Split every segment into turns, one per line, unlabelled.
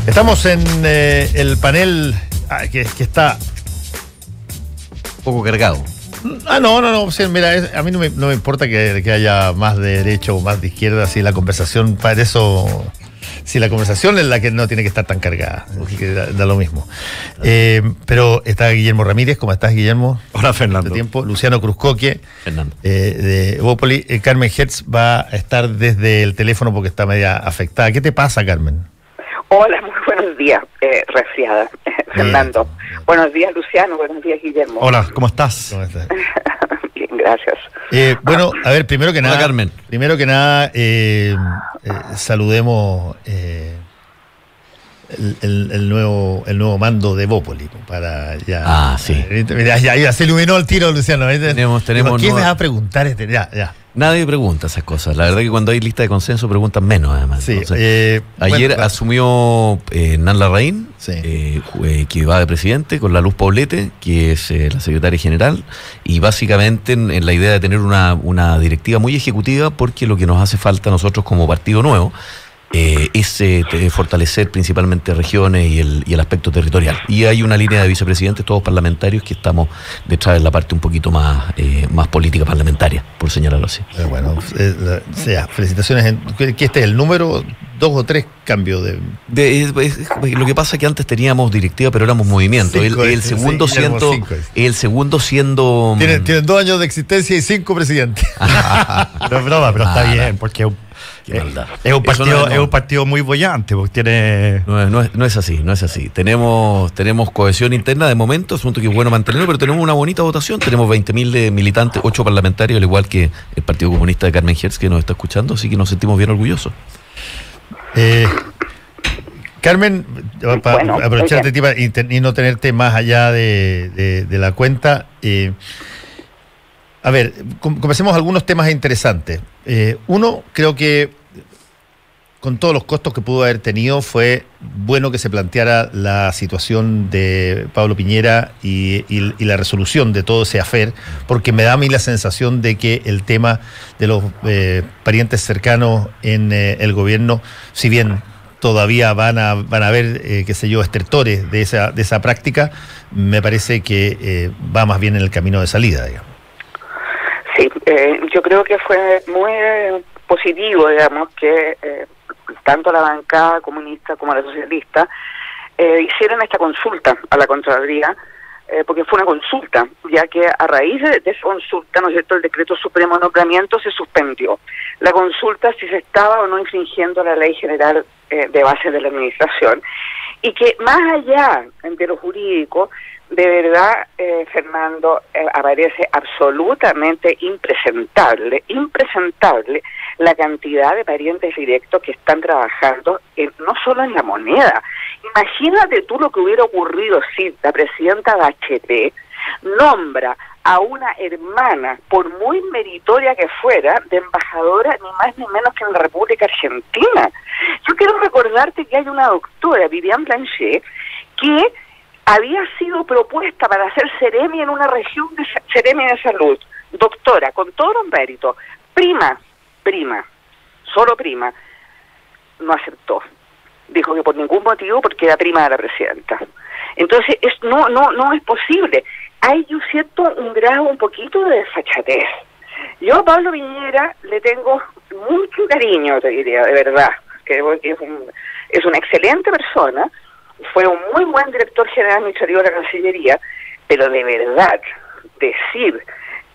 Estamos en el panel que está
un poco cargado.
No, sí, mira, a mí no me importa que haya más de derecha o más de izquierda, si la conversación, para eso, si la conversación es la que no tiene que estar tan cargada, que da lo mismo. Pero está Guillermo Ramírez. ¿Cómo estás, Guillermo?
Hola, Fernando.
Tiempo. Luciano Cruzcoque,
Fernando.
De Bópoli. Carmen Hertz va a estar desde el teléfono porque está media afectada. ¿Qué te pasa, Carmen?
Hola, muy buenos días, resfriada, Fernando.
Bien.
Buenos días, Luciano, buenos días, Guillermo.
Hola, ¿cómo estás?
¿Cómo estás?
Bien, gracias.
Bueno, a ver, primero que nada,
Hola, Carmen.
Saludemos el nuevo mando de Bópoli para ya.
Sí.
Mira, ya se iluminó el tiro, Luciano.
Tenemos
¿Quién me va a preguntar Ya.
Nadie pregunta esas cosas. La verdad que cuando hay lista de consenso preguntan menos, además.
Sí,
entonces, ayer asumió Hernán Larraín,
sí.
Que va de presidente, con la Luz Poblete, que es la secretaria general, y básicamente en la idea de tener una directiva muy ejecutiva, porque lo que nos hace falta a nosotros como partido nuevo es fortalecer principalmente regiones y el aspecto territorial. Y hay una línea de vicepresidentes, todos parlamentarios, que estamos detrás de la parte un poquito más política parlamentaria, por señalarlo así.
Bueno, felicitaciones. Que este es el número 2 o 3 cambios de...
Lo que pasa es que antes teníamos directiva, pero éramos movimiento. El segundo siendo...
Tienen 2 años de existencia y 5 presidentes.
No es broma, pero está bien, porque es un partido muy bollante, porque tiene...
No es así. Tenemos cohesión interna de momento, asunto que es bueno mantenerlo, pero tenemos una bonita votación. Tenemos 20.000 militantes, 8 parlamentarios, al igual que el Partido Comunista de Carmen Hertz, que nos está escuchando, así que nos sentimos bien orgullosos.
Carmen, para aprovecharte y no tenerte más allá de la cuenta, a ver, comencemos algunos temas interesantes. Uno, creo que con todos los costos que pudo haber tenido, fue bueno que se planteara la situación de Pablo Piñera y la resolución de todo ese afer, porque me da a mí la sensación de que el tema de los parientes cercanos en el gobierno, si bien todavía van a haber, estertores de esa práctica, me parece que va más bien en el camino de salida, digamos.
Sí, yo creo que fue muy positivo, digamos, que tanto la bancada comunista como la socialista hicieron esta consulta a la Contraloría, porque fue una consulta, ya que a raíz de esa consulta, ¿no es cierto?, el decreto supremo de nombramiento se suspendió. La consulta si se estaba o no infringiendo la ley general de base de la administración, y que más allá de lo jurídico, de verdad, Fernando, aparece absolutamente impresentable la cantidad de parientes directos que están trabajando no solo en la moneda. Imagínate tú lo que hubiera ocurrido si la presidenta Bachelet nombra a una hermana, por muy meritoria que fuera, de embajadora ni más ni menos que en la República Argentina. Yo quiero recordarte que hay una doctora, Viviane Blanchet, que había sido propuesta para ser seremi en una región de seremi de salud, doctora, con todos los méritos, prima, solo prima, no aceptó. Dijo que por ningún motivo, porque era prima de la presidenta. Entonces, no es posible. Hay un grado un poquito de desfachatez. Yo a Pablo Piñera le tengo mucho cariño, te diría, de verdad. Creo que es una excelente persona. Fue un muy buen director general administrativo de la Cancillería, pero de verdad, decir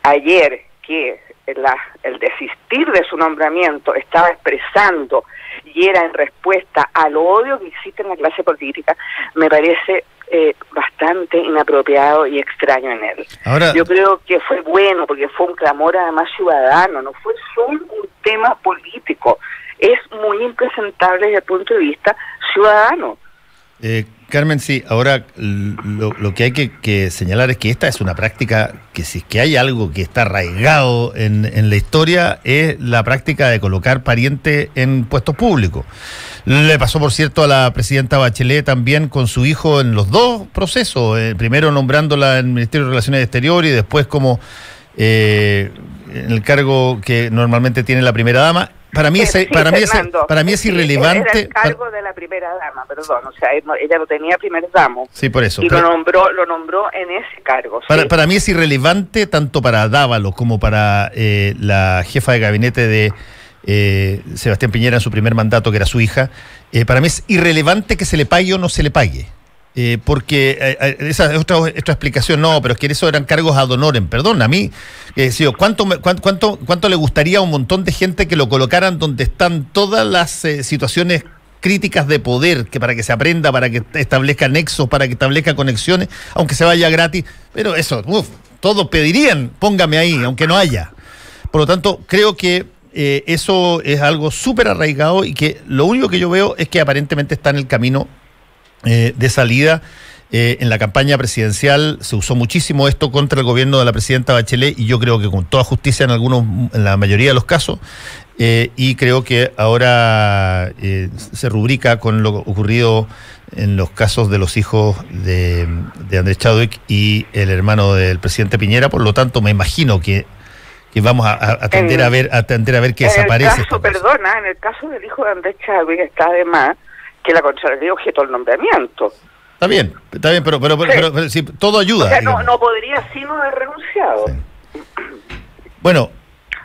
ayer que el desistir de su nombramiento estaba expresando y era en respuesta al odio que existe en la clase política, me parece bastante inapropiado y extraño en él. Ahora, yo creo que fue bueno porque fue un clamor además ciudadano, no fue solo un tema político, es muy impresentable desde el punto de vista ciudadano.
Carmen, sí, ahora lo que hay que señalar es que esta es una práctica que, si es que hay algo que está arraigado en la historia, es la práctica de colocar parientes en puestos públicos. Le pasó, por cierto, a la presidenta Bachelet también con su hijo en los dos procesos, primero nombrándola en el Ministerio de Relaciones Exteriores y después como en el cargo que normalmente tiene la primera dama. para mí es irrelevante.
Era el cargo de la primera dama, perdón, o sea, ella no tenía primer damo.
Sí, por eso.
Y lo nombró en ese cargo.
Para mí es irrelevante tanto para Dávalos como para la jefa de gabinete de Sebastián Piñera en su primer mandato, que era su hija. Para mí es irrelevante que se le pague o no se le pague. Porque esa es otra explicación. No, pero es que eso eran cargos ad honorem. Perdón, a mí, ¿cuánto le gustaría a un montón de gente que lo colocaran donde están todas las situaciones críticas de poder, que para que se aprenda, para que establezca nexos, para que establezca conexiones, aunque se vaya gratis? Pero eso, todos pedirían, póngame ahí, aunque no haya. Por lo tanto, creo que eso es algo súper arraigado y que lo único que yo veo es que aparentemente está en el camino de salida. En la campaña presidencial se usó muchísimo esto contra el gobierno de la presidenta Bachelet, y yo creo que con toda justicia en la mayoría de los casos, y creo que ahora se rubrica con lo ocurrido en los casos de los hijos de Andrés Chadwick y el hermano del presidente Piñera. Por lo tanto, me imagino que vamos a tender a ver que desaparece.
En el caso del hijo de Andrés Chadwick está además que la Contraloría objetó el nombramiento.
Está bien, pero sí, todo ayuda.
O sea, no podría sino haber renunciado.
Sí. Bueno,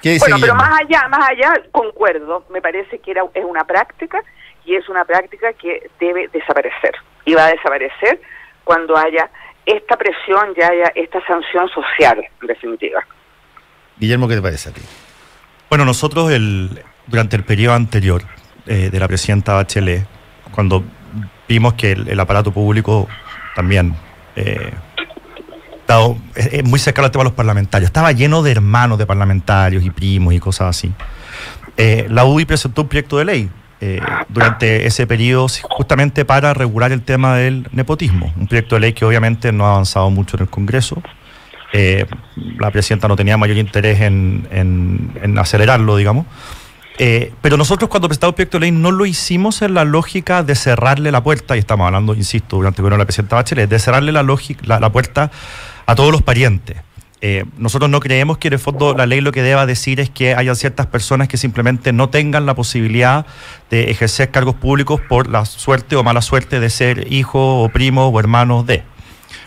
¿qué dice
pero
Guillermo?
más allá, concuerdo, me parece que es una práctica, y es una práctica que debe desaparecer. Y va a desaparecer cuando haya esta presión y haya esta sanción social, en definitiva.
Guillermo, ¿qué te parece a ti?
Bueno, nosotros durante el periodo anterior de la presidenta Bachelet, cuando vimos que el aparato público también es muy cercano al tema de los parlamentarios, estaba lleno de hermanos de parlamentarios y primos y cosas así, la UDI presentó un proyecto de ley durante ese periodo justamente para regular el tema del nepotismo, un proyecto de ley que obviamente no ha avanzado mucho en el Congreso. La presidenta no tenía mayor interés en acelerarlo, digamos. Pero nosotros, cuando presentamos el proyecto de ley, no lo hicimos en la lógica de cerrarle la puerta, y estamos hablando, insisto, durante el gobierno de la presidenta Bachelet, de cerrarle la puerta a todos los parientes. Nosotros no creemos que en el fondo la ley lo que deba decir es que hayan ciertas personas que simplemente no tengan la posibilidad de ejercer cargos públicos por la suerte o mala suerte de ser hijos o primos o hermanos de.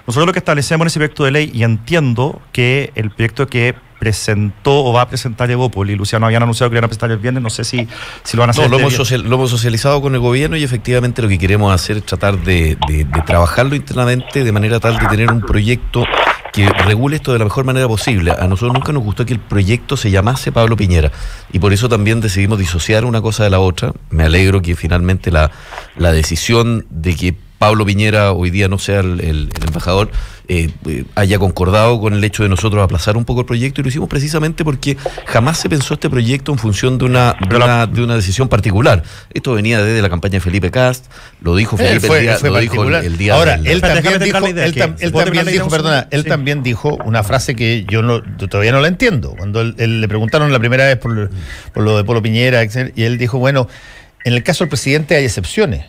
Nosotros lo que establecemos en ese proyecto de ley, y entiendo que el proyecto que presentó o va a presentar Evópoli, Luciano habían anunciado que lo iban a presentar el viernes, no sé si lo van a hacer.
No, lo hemos socializado con el gobierno, y efectivamente lo que queremos hacer es tratar de trabajarlo internamente de manera tal de tener un proyecto que regule esto de la mejor manera posible. A nosotros nunca nos gustó que el proyecto se llamase Pablo Piñera, y por eso también decidimos disociar una cosa de la otra. Me alegro que finalmente la decisión de que Pablo Piñera hoy día no sea el embajador haya concordado con el hecho de nosotros aplazar un poco el proyecto, y lo hicimos precisamente porque jamás se pensó este proyecto en función de una decisión particular. Esto venía desde la campaña de Felipe Cast, lo dijo Felipe el día.
Ahora, él también dijo una frase que yo todavía no la entiendo. Cuando él le preguntaron la primera vez por lo de Pablo Piñera, y él dijo, bueno, en el caso del presidente hay excepciones.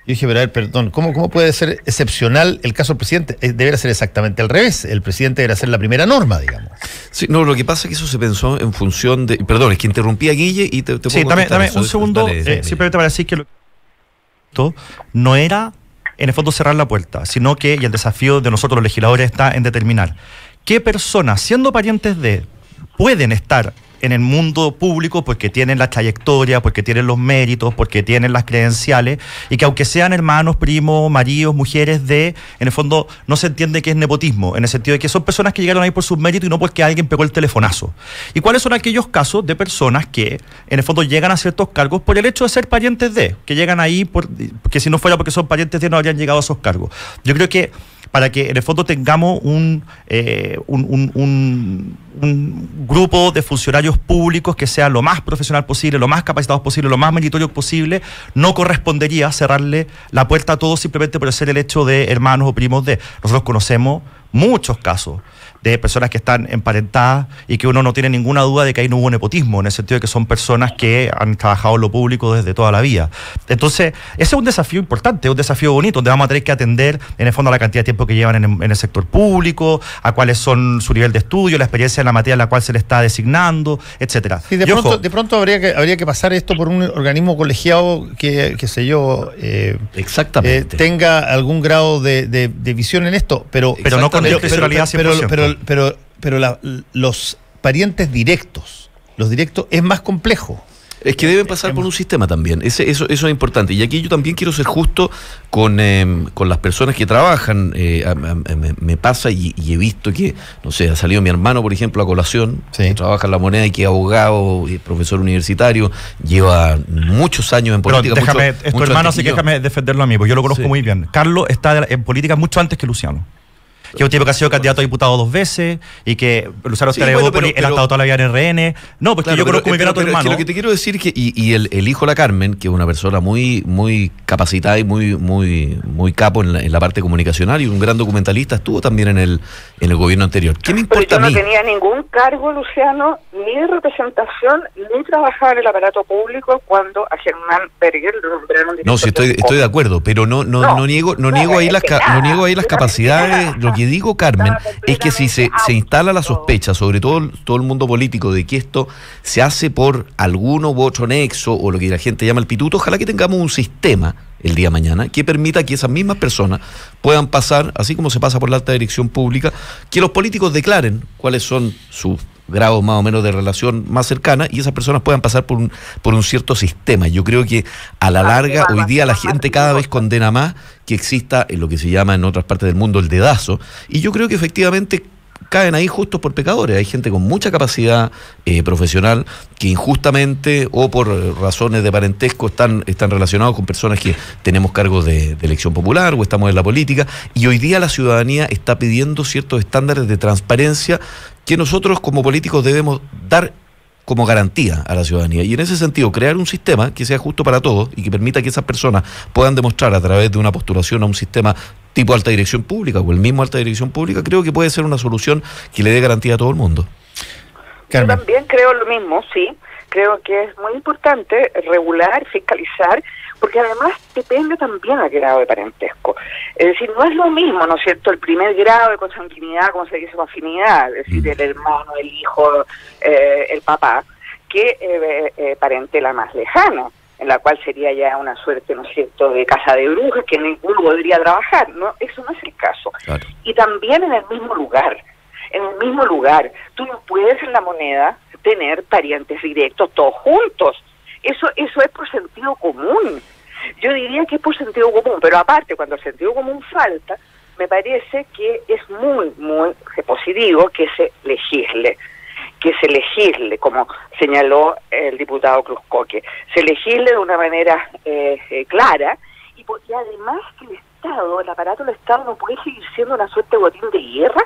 Yo dije, pero a ver, perdón, ¿cómo puede ser excepcional el caso del presidente? Debería ser exactamente al revés. El presidente debería ser la primera norma, digamos.
Sí, no, lo que pasa es que eso se pensó en función de... Perdón, es que interrumpí a Guille y te
sí,
puedo
dame un segundo, simplemente para decir que esto no era, en el fondo, cerrar la puerta, sino que, y el desafío de nosotros los legisladores está en determinar qué personas, siendo parientes de, pueden estar en el mundo público porque tienen la trayectoria, porque tienen los méritos, porque tienen las credenciales, y que aunque sean hermanos, primos, maridos, mujeres de, en el fondo no se entiende que es nepotismo, en el sentido de que son personas que llegaron ahí por sus méritos y no porque alguien pegó el telefonazo. ¿Y cuáles son aquellos casos de personas que en el fondo llegan a ciertos cargos por el hecho de ser parientes de, que llegan ahí porque si no fuera porque son parientes de no habrían llegado a esos cargos? Yo creo que para que en el fondo tengamos un grupo de funcionarios públicos que sea lo más profesional posible, lo más capacitados posible, lo más meritorio posible, no correspondería cerrarle la puerta a todos simplemente por ser el hecho de hermanos o primos de. Nosotros conocemos muchos casos de personas que están emparentadas y que uno no tiene ninguna duda de que ahí no hubo nepotismo, en el sentido de que son personas que han trabajado en lo público desde toda la vida. Entonces, ese es un desafío importante, un desafío bonito, donde vamos a tener que atender, en el fondo, a la cantidad de tiempo que llevan en el sector público, a cuáles son su nivel de estudio, la experiencia en la materia en la cual se le está designando, etcétera.
Sí, de pronto habría que pasar esto por un organismo colegiado que qué sé yo,
exactamente,
tenga algún grado de visión en esto, pero
no con profesionalidad 100%.
Pero los parientes directos, los directos es más complejo.
Es que deben pasar por un sistema también, eso es importante. Y aquí yo también quiero ser justo con las personas que trabajan. Me pasa y he visto que, no sé, ha salido mi hermano, por ejemplo, a colación, que trabaja en La Moneda y que es abogado, profesor universitario, lleva muchos años en política.
Pero es tu hermano, así que déjame defenderlo a mí, porque yo lo conozco muy bien. Carlos está en política mucho antes que Luciano. Que es un tipo que ha sido candidato a diputado 2 veces y que Luciano él ha estado toda la vida en RN. No, porque claro, yo conozco muy bien a tu hermano.
Es que lo que te quiero decir es que, y el hijo de la Carmen, que es una persona muy, muy capacitada y muy capo en la parte comunicacional y un gran documentalista, estuvo también en el gobierno anterior. ¿Qué me importa a mí?
No tenía ningún cargo, Luciano, ni de representación, ni trabajaba en el aparato público cuando a Germán Berger lo nombraron.
No, sí, estoy de acuerdo, pero no niego ahí las capacidades. Lo que digo, Carmen, es que si se instala la sospecha, sobre todo el mundo político, de que esto se hace por alguno u otro nexo, o lo que la gente llama el pituto, ojalá que tengamos un sistema el día de mañana que permita que esas mismas personas puedan pasar, así como se pasa por la alta dirección pública, que los políticos declaren cuáles son sus grados más o menos de relación más cercana y esas personas puedan pasar por un cierto sistema. Yo creo que a la larga hoy día la gente cada vez condena más que exista en lo que se llama en otras partes del mundo el dedazo, y yo creo que efectivamente caen ahí justos por pecadores. Hay gente con mucha capacidad profesional que injustamente o por razones de parentesco están relacionados con personas que tenemos cargos de elección popular o estamos en la política, y hoy día la ciudadanía está pidiendo ciertos estándares de transparencia que nosotros como políticos debemos dar como garantía a la ciudadanía, y en ese sentido crear un sistema que sea justo para todos y que permita que esas personas puedan demostrar a través de una postulación a un sistema tipo alta dirección pública o el mismo alta dirección pública, creo que puede ser una solución que le dé garantía a todo el mundo.
Carmen. Yo también creo lo mismo, sí, creo que es muy importante regular, fiscalizar, porque además depende también del grado de parentesco. Es decir, no es lo mismo, ¿no es cierto?, el primer grado de consanguinidad, como se dice, con afinidad, es decir, el hermano, el hijo, el papá, que parentela más lejana, en la cual sería ya una suerte, ¿no es cierto?, de casa de brujas, que ninguno podría trabajar, ¿no? Eso no es el caso. Claro. Y también en el mismo lugar. Tú no puedes en La Moneda tener parientes directos todos juntos. Eso es por sentido común. Yo diría que es por sentido común, pero aparte, cuando el sentido común falta, me parece que es muy, muy positivo que se legisle, como señaló el diputado Cruzcoque, se legisle de una manera clara, y porque además que el aparato del Estado no puede seguir siendo una suerte de botín de guerra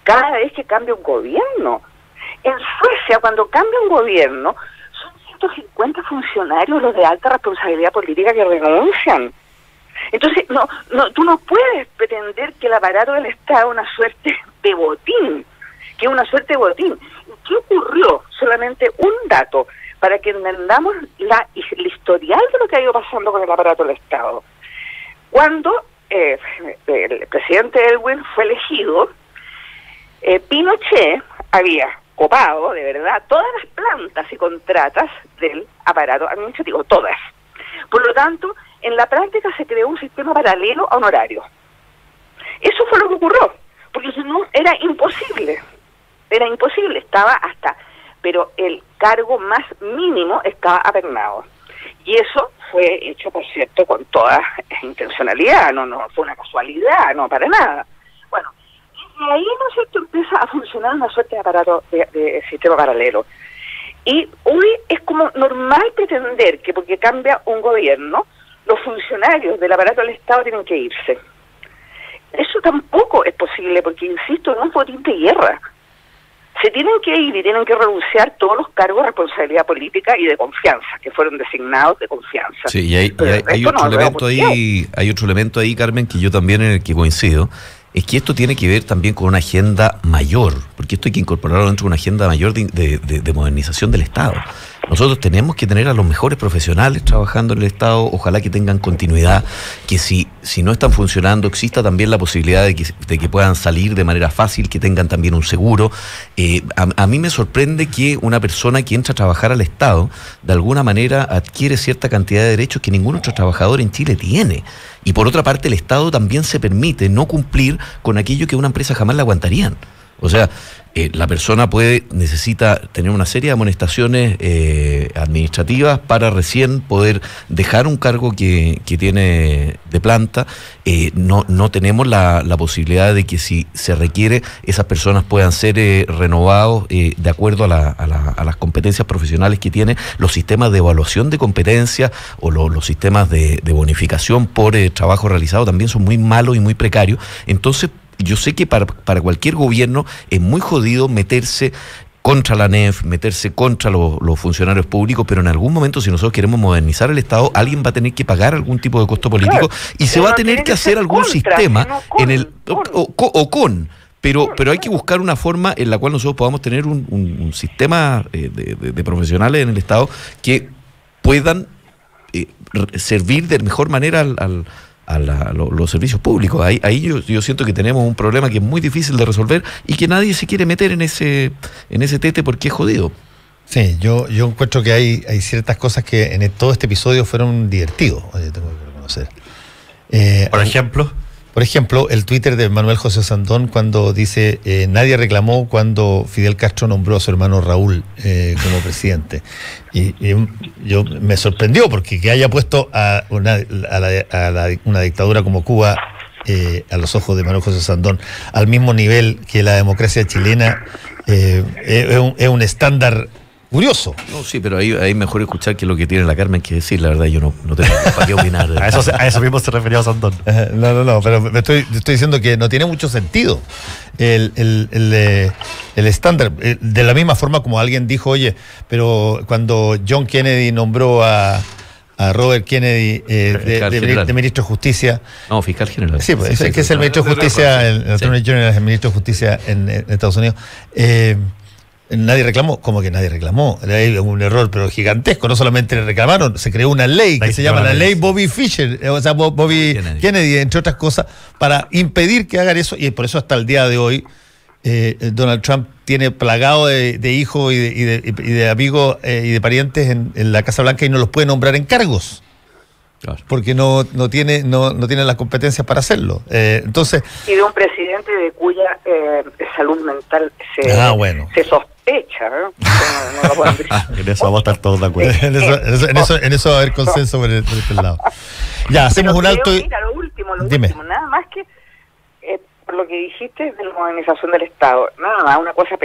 cada vez que cambia un gobierno. En Suecia, cuando cambia un gobierno, son 150 funcionarios los de alta responsabilidad política que renuncian. Entonces, tú no puedes pretender que el aparato del Estado es una suerte de botín, ¿Y qué ocurrió? Solamente un dato, para que entendamos el historial de lo que ha ido pasando con el aparato del Estado. Cuando el presidente Elwin fue elegido, Pinochet había copado, de verdad, todas las plantas y contratas del aparato administrativo, todas. Por lo tanto, en la práctica se creó un sistema paralelo a honorario. Eso fue lo que ocurrió, porque si no, era imposible, pero el cargo más mínimo estaba apernado. Y eso fue hecho, por cierto, con toda intencionalidad, no fue una casualidad, no para nada. Bueno, y ahí, ¿no es cierto?, empieza a funcionar una suerte de aparato de sistema paralelo. Y hoy es como normal pretender que porque cambia un gobierno, los funcionarios del aparato del Estado tienen que irse. Eso tampoco es posible, porque, insisto, no es botín de guerra. Se tienen que ir y tienen que renunciar todos los cargos de responsabilidad política y de confianza, que fueron designados de confianza.
Sí, y hay otro elemento ahí, Carmen, que yo también en el que coincido, es que esto tiene que ver también con una agenda mayor, porque esto hay que incorporarlo dentro de una agenda mayor de modernización del Estado. Nosotros tenemos que tener a los mejores profesionales trabajando en el Estado, ojalá que tengan continuidad, que si no están funcionando, exista también la posibilidad de que puedan salir de manera fácil, que tengan también un seguro. A mí me sorprende que una persona que entra a trabajar al Estado, de alguna manera adquiere cierta cantidad de derechos que ningún otro trabajador en Chile tiene. Y por otra parte, el Estado también se permite no cumplir con aquello que una empresa jamás le aguantarían. O sea, la persona necesita tener una serie de amonestaciones administrativas para recién poder dejar un cargo que tiene de planta. No tenemos la posibilidad de que si se requiere, esas personas puedan ser renovados de acuerdo a las competencias profesionales que tienen. Los sistemas de evaluación de competencias o los sistemas de bonificación por trabajo realizado también son muy malos y muy precarios. Entonces, yo sé que para cualquier gobierno es muy jodido meterse contra la ANEF, meterse contra los funcionarios públicos, pero en algún momento, si nosotros queremos modernizar el Estado, alguien va a tener que pagar algún tipo de costo político, y se va a tener que hacer algún sistema pero hay que buscar una forma en la cual nosotros podamos tener un sistema de profesionales en el Estado que puedan servir de mejor manera a los servicios públicos. Ahí yo siento que tenemos un problema que es muy difícil de resolver y que nadie se quiere meter en ese tete porque es jodido.
Sí, yo encuentro que hay ciertas cosas que en todo este episodio fueron divertidos, tengo que reconocer. Por ejemplo, el Twitter de Manuel José Sandón cuando dice nadie reclamó cuando Fidel Castro nombró a su hermano Raúl como presidente. Y yo me sorprendió porque que haya puesto a una dictadura como Cuba a los ojos de Manuel José Sandón al mismo nivel que la democracia chilena es un estándar curioso.
No, sí, pero ahí mejor escuchar que lo que tiene la Carmen que decir. La verdad, yo no tengo para qué opinar.
A eso mismo se refería a Sandón.
No, pero estoy diciendo que no tiene mucho sentido el estándar. De la misma forma como alguien dijo, oye, pero cuando John Kennedy nombró a Robert Kennedy de ministro de Justicia.
No, fiscal general.
Sí, pues, que es el ministro de Justicia, el Attorney General es el ministro de Justicia en Estados Unidos. Nadie reclamó, como que nadie reclamó, hay un error pero gigantesco, no solamente reclamaron, se creó una ley que se llama la ley Bobby Fischer, o sea, Bobby Kennedy, entre otras cosas, para impedir que hagan eso, y por eso hasta el día de hoy Donald Trump tiene plagado de hijos y de amigos y de parientes en la Casa Blanca y no los puede nombrar en cargos. Claro. Porque no tiene las competencias para hacerlo. Entonces,
y de un presidente de cuya salud mental se sospecha, ¿no? No lo pueden decir.
En eso vamos a estar todos de acuerdo.
en eso va a haber consenso por este lado. Ya, hacemos un alto.
Mira, lo último, nada más que por lo que dijiste de la modernización del Estado, nada más, una cosa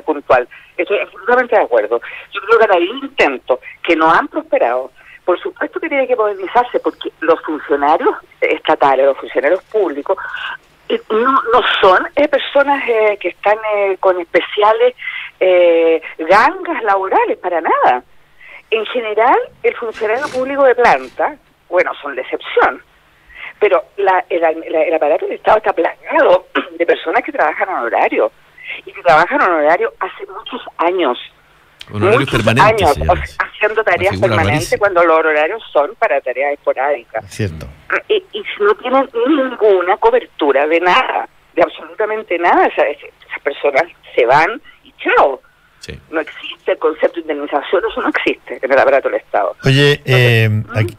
puntual. Estoy absolutamente de acuerdo. Yo creo que hay intentos que no han prosperado. Por supuesto que tiene que modernizarse porque los funcionarios estatales, los funcionarios públicos, no son personas que están con especiales gangas laborales, para nada. En general, el funcionario público de planta, bueno, son la excepción, pero el aparato del Estado está plagado de personas que trabajan en horario y que trabajan en horario hace muchos años.
Honorarios permanentes,
años haciendo tareas permanentes cuando los horarios son para tareas esporádicas.
Cierto.
Y no tienen ninguna cobertura de nada, de absolutamente nada. Esas personas se van y chao. Sí. No existe el concepto de indemnización, eso no existe en el aparato del Estado.
Oye,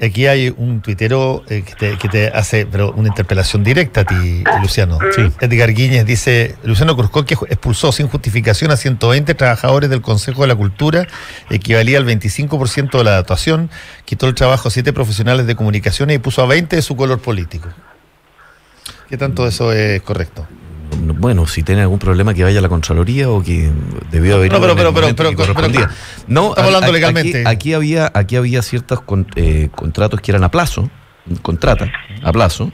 aquí hay un tuitero que te hace una interpelación directa a ti, Luciano. Sí. Edgar Guíñez dice, Luciano Cruzcoque que expulsó sin justificación a 120 trabajadores del Consejo de la Cultura, equivalía al 25% de la dotación, quitó el trabajo a 7 profesionales de comunicaciones y puso a 20 de su color político. ¿Qué tanto eso es correcto?
Bueno, si tiene algún problema que vaya a la Contraloría o que debió haber...
No, estamos hablando legalmente.
Aquí había ciertos contratos que eran a plazo,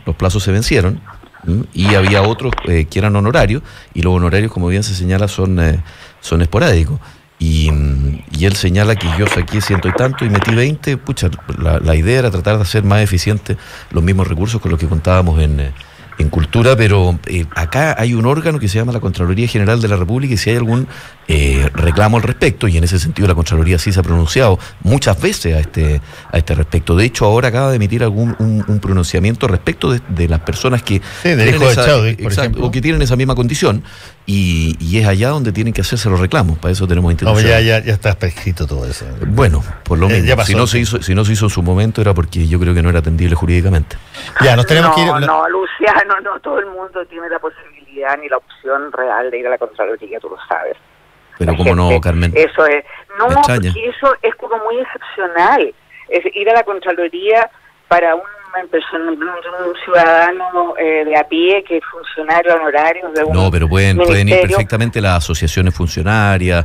los plazos se vencieron, y había otros que eran honorarios, y los honorarios, como bien se señala, son esporádicos. Y él señala que yo saqué 100 y tanto y metí 20, pucha, la idea era tratar de hacer más eficientes los mismos recursos con los que contábamos en en cultura, pero acá hay un órgano que se llama la Contraloría General de la República, y si hay algún reclamo al respecto, y en ese sentido la Contraloría sí se ha pronunciado muchas veces a este respecto. De hecho, ahora acaba de emitir un pronunciamiento respecto de las personas que
tienen
o que tienen esa misma condición, y es allá donde tienen que hacerse los reclamos. Para eso tenemos instituciones.
Ya está prescrito todo eso.
Bueno, por lo menos. Si no se hizo en su momento era porque yo creo que no era atendible jurídicamente.
Ya, nos tenemos que ir.
No, Luciano, no todo el mundo tiene la posibilidad ni la opción real de ir a la Contraloría, tú lo sabes.
Pero cómo no, Carmen.
Eso es. No, porque eso es como muy excepcional. Es ir a la Contraloría para un ciudadano de a pie, que es funcionario honorario de un
No, pero pueden ir
ministerio.
perfectamente las asociaciones funcionarias.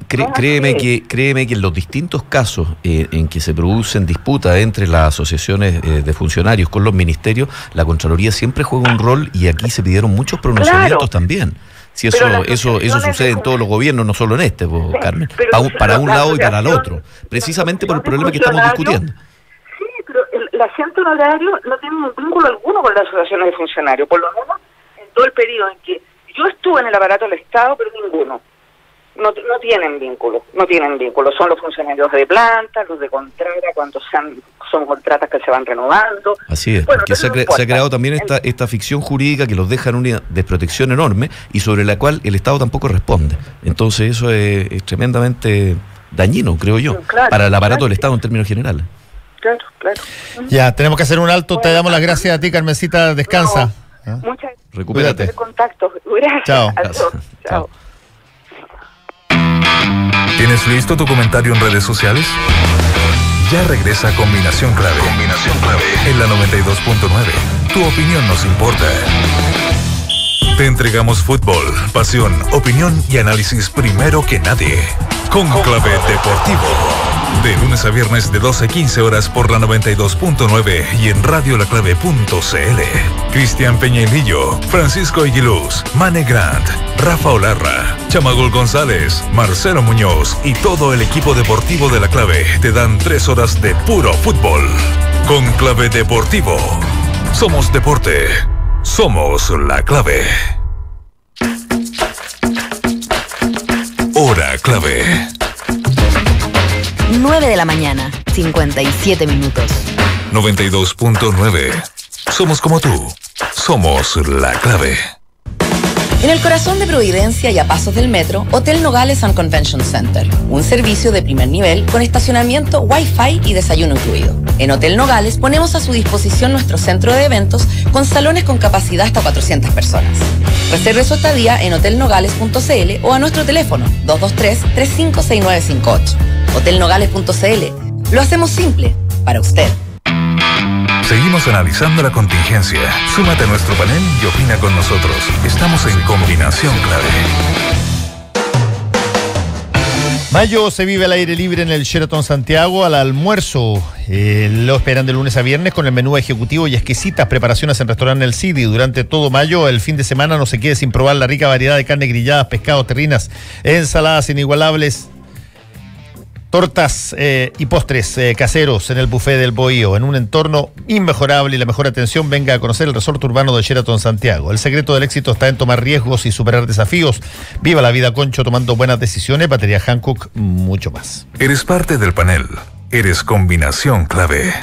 Créeme que en los distintos casos en que se producen disputas entre las asociaciones de funcionarios con los ministerios, la Contraloría siempre juega un rol, y aquí se pidieron muchos pronunciamientos también. Si eso sucede en todos los gobiernos, no solo en este, Carmen, para un lado y para el otro, precisamente por el problema que estamos discutiendo.
Sí, pero la gente honorario no tiene un vínculo alguno con las asociaciones de funcionarios, por lo menos en todo el periodo en que yo estuve en el aparato del Estado, pero ninguno. No tienen vínculo, son los funcionarios de planta, los de contrata, cuando son contratas que se van renovando.
Así es, porque se ha creado también esta ficción jurídica que los deja en una desprotección enorme, y sobre la cual el Estado tampoco responde. Entonces eso es tremendamente dañino, creo yo, para el aparato del Estado en términos generales.
Claro.
Ya, tenemos que hacer un alto. Te damos las gracias a ti, Carmencita, descansa.
Muchas gracias.
Recupérate.
Contacto. Gracias.
Chao.
¿Tienes listo tu comentario en redes sociales? Ya regresa Combinación Clave. En la 92.9. Tu opinión nos importa. Te entregamos fútbol, pasión, opinión y análisis primero que nadie. Conclave Deportivo. De lunes a viernes de 12 a 15 horas por la 92.9 y en radiolaclave.cl. Cristian Peñailillo, Francisco Aguiluz, Mane Grant, Rafa Olarra, Chamagol González, Marcelo Muñoz y todo el equipo deportivo de La Clave te dan 3 horas de puro fútbol. Conclave Deportivo. Somos deporte. Somos La Clave. Hora clave.
9 de la mañana, 57 minutos.
92.9. Somos como tú. Somos La Clave.
En el corazón de Providencia y a pasos del metro, Hotel Nogales and Convention Center. Un servicio de primer nivel con estacionamiento, Wi-Fi y desayuno incluido. En Hotel Nogales ponemos a su disposición nuestro centro de eventos con salones con capacidad hasta 400 personas. Reserve su estadía en hotelnogales.cl o a nuestro teléfono 223-356958. Hotelnogales.cl. Lo hacemos simple para usted.
Seguimos analizando la contingencia. Súmate a nuestro panel y opina con nosotros. Estamos en Combinación Clave.
Mayo se vive al aire libre en el Sheraton Santiago al almuerzo. Lo esperan de lunes a viernes con el menú ejecutivo y exquisitas preparaciones en restaurante El Cid. Durante todo mayo, el fin de semana, no se quede sin probar la rica variedad de carne grilladas, pescados, terrinas, ensaladas inigualables, tortas y postres caseros en el buffet del Bohío, en un entorno inmejorable y la mejor atención. Venga a conocer el resort urbano de Sheraton Santiago. El secreto del éxito está en tomar riesgos y superar desafíos. Viva la vida, Concho, tomando buenas decisiones. Batería Hankook, mucho más.
Eres parte del panel. Eres Combinación Clave.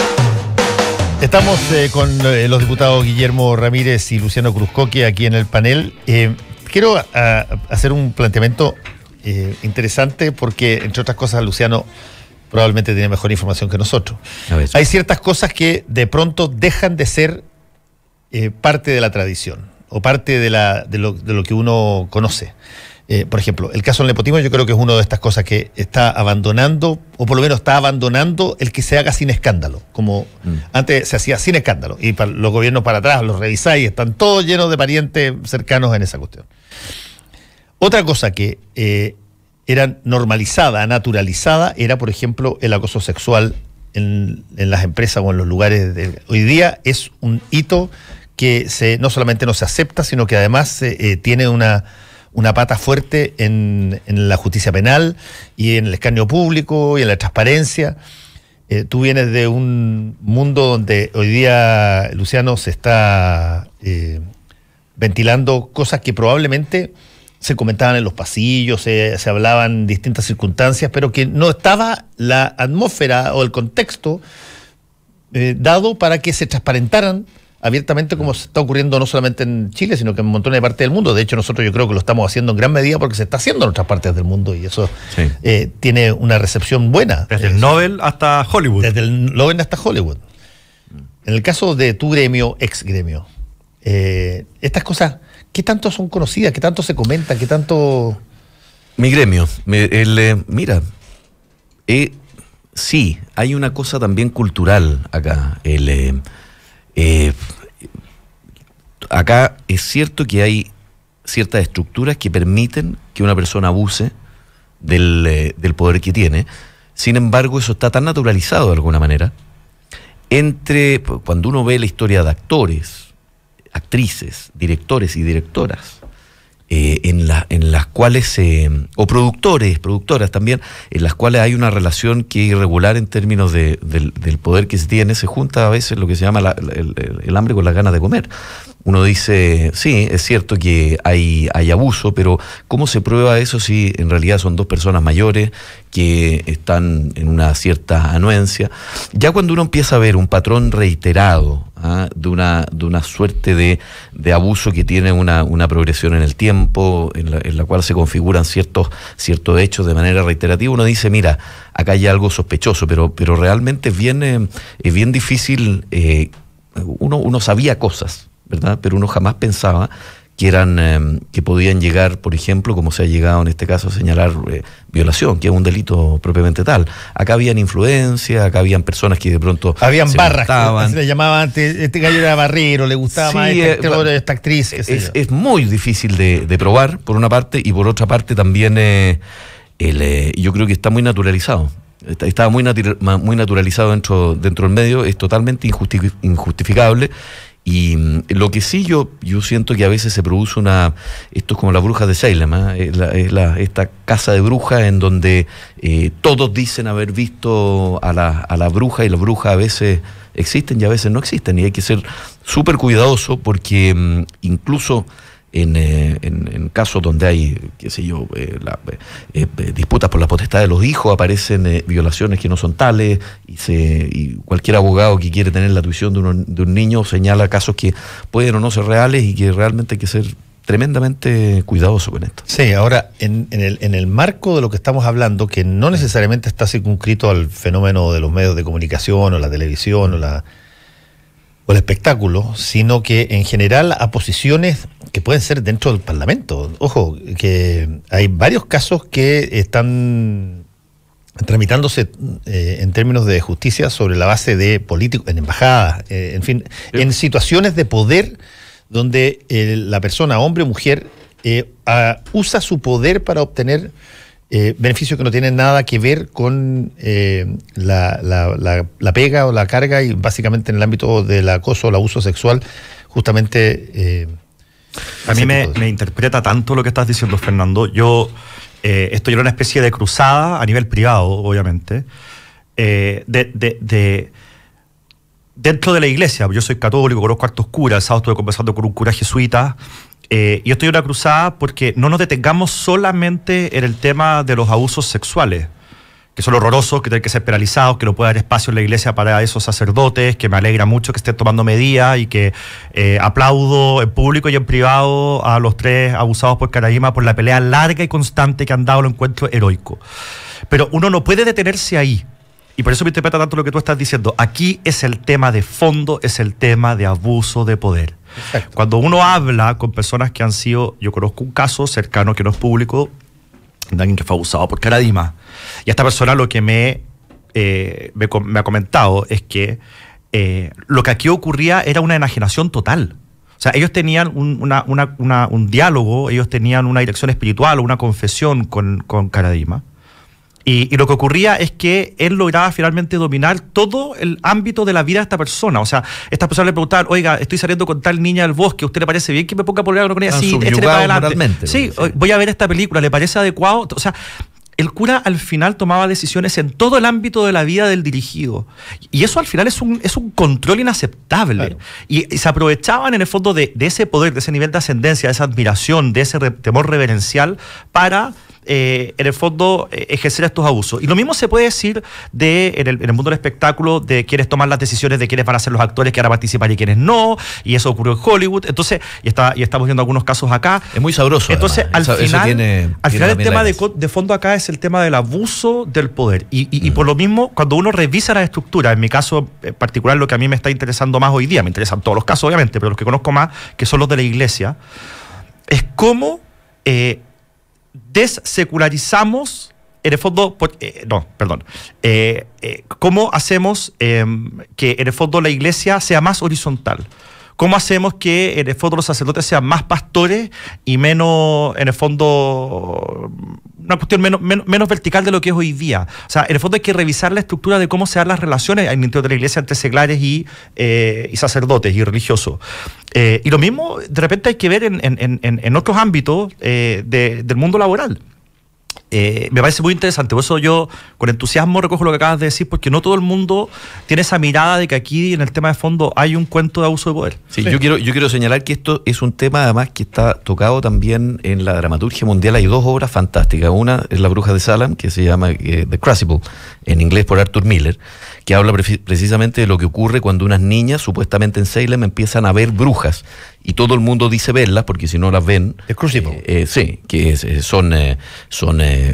Estamos con los diputados Guillermo Ramírez y Luciano Cruzcoque aquí en el panel. Quiero hacer un planteamiento interesante porque, entre otras cosas, Luciano probablemente tiene mejor información que nosotros. Hay ciertas cosas que de pronto dejan de ser parte de la tradición o parte de lo que uno conoce. Por ejemplo, el caso del nepotismo yo creo que es una de estas cosas que está abandonando, o por lo menos está abandonando el que se haga sin escándalo, como antes se hacía sin escándalo, y para los gobiernos para atrás los revisáis, están todos llenos de parientes cercanos en esa cuestión. Otra cosa que era normalizada, naturalizada, era, por ejemplo, el acoso sexual en las empresas o en los lugares. Hoy día es un hito que no solamente no se acepta, sino que además tiene una pata fuerte en la justicia penal y en el escarnio público y en la transparencia. tú vienes de un mundo donde hoy día, Luciano, se está ventilando cosas que probablemente se comentaban en los pasillos, se hablaban en distintas circunstancias, pero que no estaba la atmósfera o el contexto dado para que se transparentaran abiertamente, como se está ocurriendo no solamente en Chile, sino que en montones de partes del mundo. De hecho, nosotros yo creo que lo estamos haciendo en gran medida porque se está haciendo en otras partes del mundo, y eso tiene una recepción buena.
Desde el Nobel hasta Hollywood.
Desde el Nobel hasta Hollywood. En el caso de tu gremio, ex gremio, estas cosas, ¿qué tanto son conocidas? ¿Qué tanto se comentan? ¿Qué tanto...?
Mi gremio, mira, sí, hay una cosa también cultural acá. Acá es cierto que hay ciertas estructuras que permiten que una persona abuse del poder que tiene. Sin embargo, eso está tan naturalizado de alguna manera. Cuando uno ve la historia de actores, actrices, directores y directoras, en las cuales, o productoras también, en las cuales hay una relación que es irregular en términos del poder que se tiene, se junta a veces lo que se llama el hambre con las ganas de comer. Uno dice, sí, es cierto que hay abuso, pero ¿cómo se prueba eso si en realidad son dos personas mayores que están en una cierta anuencia? Ya cuando uno empieza a ver un patrón reiterado de una suerte de abuso que tiene una progresión en el tiempo, en la cual se configuran ciertos hechos de manera reiterativa, uno dice, mira, acá hay algo sospechoso, pero realmente es bien difícil. Uno sabía cosas, ¿verdad? Pero uno jamás pensaba que podían llegar, por ejemplo, como se ha llegado en este caso a señalar violación, que es un delito propiamente tal. Acá habían influencia, acá habían personas que de pronto
habían barras, que se le llamaban antes, este gallo era barrero, le gustaba más esta actriz.
Es muy difícil de probar, por una parte, y por otra parte también yo creo que está muy naturalizado. Estaba muy naturalizado dentro del medio, es totalmente injustificable. Y lo que sí yo siento que a veces se produce esto es como las brujas de Salem, esta casa de brujas en donde todos dicen haber visto a la bruja, y las brujas a veces existen y a veces no existen, y hay que ser súper cuidadoso porque incluso en casos donde hay, qué sé yo, disputas por la potestad de los hijos, aparecen violaciones que no son tales, y cualquier abogado que quiere tener la tuición de un niño señala casos que pueden o no ser reales y que realmente hay que ser tremendamente cuidadoso con esto.
Sí, ahora, en el marco de lo que estamos hablando, que no necesariamente está circunscrito al fenómeno de los medios de comunicación o la televisión o el espectáculo, sino que en general a posiciones que pueden ser dentro del Parlamento. Ojo, que hay varios casos que están tramitándose en términos de justicia sobre la base de políticos, en embajadas, en fin, en situaciones de poder donde la persona, hombre o mujer, usa su poder para obtener beneficios que no tienen nada que ver con la pega o la carga, y básicamente en el ámbito del acoso o el abuso sexual, justamente...
a mí me interpreta tanto lo que estás diciendo, Fernando. Yo estoy en una especie de cruzada a nivel privado, obviamente, dentro de la iglesia. Yo soy católico, conozco hartos curas. El sábado estuve conversando con un cura jesuita. Y yo estoy en una cruzada porque no nos detengamos solamente en el tema de los abusos sexuales, que son horrorosos, que tienen que ser penalizados, que no puede haber espacio en la iglesia para esos sacerdotes, que me alegra mucho que estén tomando medidas, y que aplaudo en público y en privado a los 3 abusados por Caraíma por la pelea larga y constante que han dado, lo encuentro heroico. Pero uno no puede detenerse ahí. Y por eso me interpreta tanto lo que tú estás diciendo. Aquí es el tema de fondo, es el tema de abuso de poder. Exacto. Cuando uno habla con personas que han sido, yo conozco un caso cercano que no es público, de alguien que fue abusado por Caradima. Y esta persona lo que me ha comentado es que lo que aquí ocurría era una enajenación total. O sea, ellos tenían un diálogo, ellos tenían una dirección espiritual o una confesión con Caradima. Y lo que ocurría es que él lograba finalmente dominar todo el ámbito de la vida de esta persona. O sea, estas personas le preguntaban, oiga, estoy saliendo con tal niña del bosque, ¿a usted le parece bien que me ponga a pololear con ella? Sí, échale para adelante. Sí, voy a ver esta película, ¿le parece adecuado? O sea, el cura al final tomaba decisiones en todo el ámbito de la vida del dirigido. Y eso al final es un control inaceptable. Claro. Y se aprovechaban en el fondo de ese poder, de ese nivel de ascendencia, de esa admiración, de ese temor reverencial para... en el fondo ejercer estos abusos. Y lo mismo se puede decir en el mundo del espectáculo, de quienes toman las decisiones de quiénes van a ser los actores que van a participar y quiénes no, y eso ocurrió en Hollywood. Entonces, y estamos viendo algunos casos acá.
Es muy sabroso.
Entonces,
además.
al final el tema
de
fondo acá es el tema del abuso del poder. Y por lo mismo, cuando uno revisa la estructura, en mi caso en particular, lo que a mí me está interesando más hoy día, me interesan todos los casos obviamente, pero los que conozco más, que son los de la iglesia, es cómo desecularizamos, en el fondo, cómo hacemos que en el fondo la iglesia sea más horizontal. ¿Cómo hacemos que en el fondo los sacerdotes sean más pastores y menos, en el fondo, una cuestión menos vertical de lo que es hoy día? O sea, en el fondo hay que revisar la estructura de cómo se dan las relaciones en el interior de la iglesia entre seglares y sacerdotes y religiosos. Y lo mismo de repente hay que ver en otros ámbitos del mundo laboral. Me parece muy interesante, por eso yo con entusiasmo recojo lo que acabas de decir, porque no todo el mundo tiene esa mirada de que aquí en el tema de fondo hay un cuento de abuso de poder.
Sí. Yo quiero señalar que esto es un tema además que está tocado también en la dramaturgia mundial. Hay dos obras fantásticas, una es La Bruja de Salem, que se llama The Crucible, en inglés por Arthur Miller, que habla precisamente de lo que ocurre cuando unas niñas supuestamente en Salem empiezan a ver brujas y todo el mundo dice verlas porque si no las ven
The Crucible.
sí, que son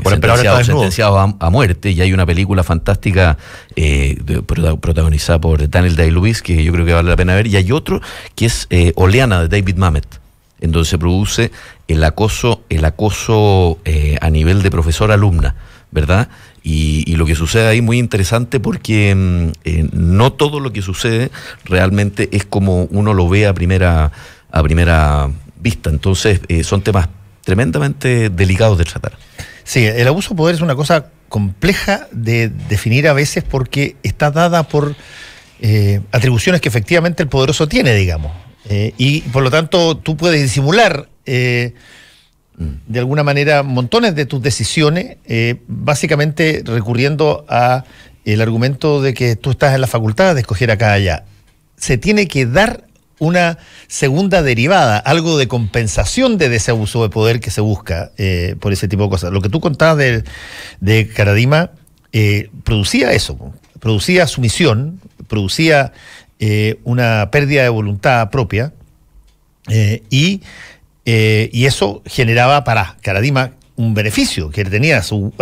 sentenciados a muerte. Y hay una película fantástica protagonizada por Daniel Day-Lewis que yo creo que vale la pena ver, y hay otro que es Oleana de David Mamet, en donde se produce el acoso a nivel de profesor-alumna, ¿verdad? Y lo que sucede ahí muy interesante porque no todo lo que sucede realmente es como uno lo ve a primera vista. Entonces son temas tremendamente delicados de tratar.
Sí, el abuso de poder es una cosa compleja de definir a veces porque está dada por atribuciones que efectivamente el poderoso tiene, digamos. Y por lo tanto tú puedes disimular de alguna manera montones de tus decisiones, básicamente recurriendo a el argumento de que tú estás en la facultad de escoger acá allá. Se tiene que dar una segunda derivada, algo de compensación de ese abuso de poder que se busca por ese tipo de cosas. Lo que tú contabas de Caradima producía eso, producía sumisión, producía una pérdida de voluntad propia y eso generaba para Caradima un beneficio, que tenía a sus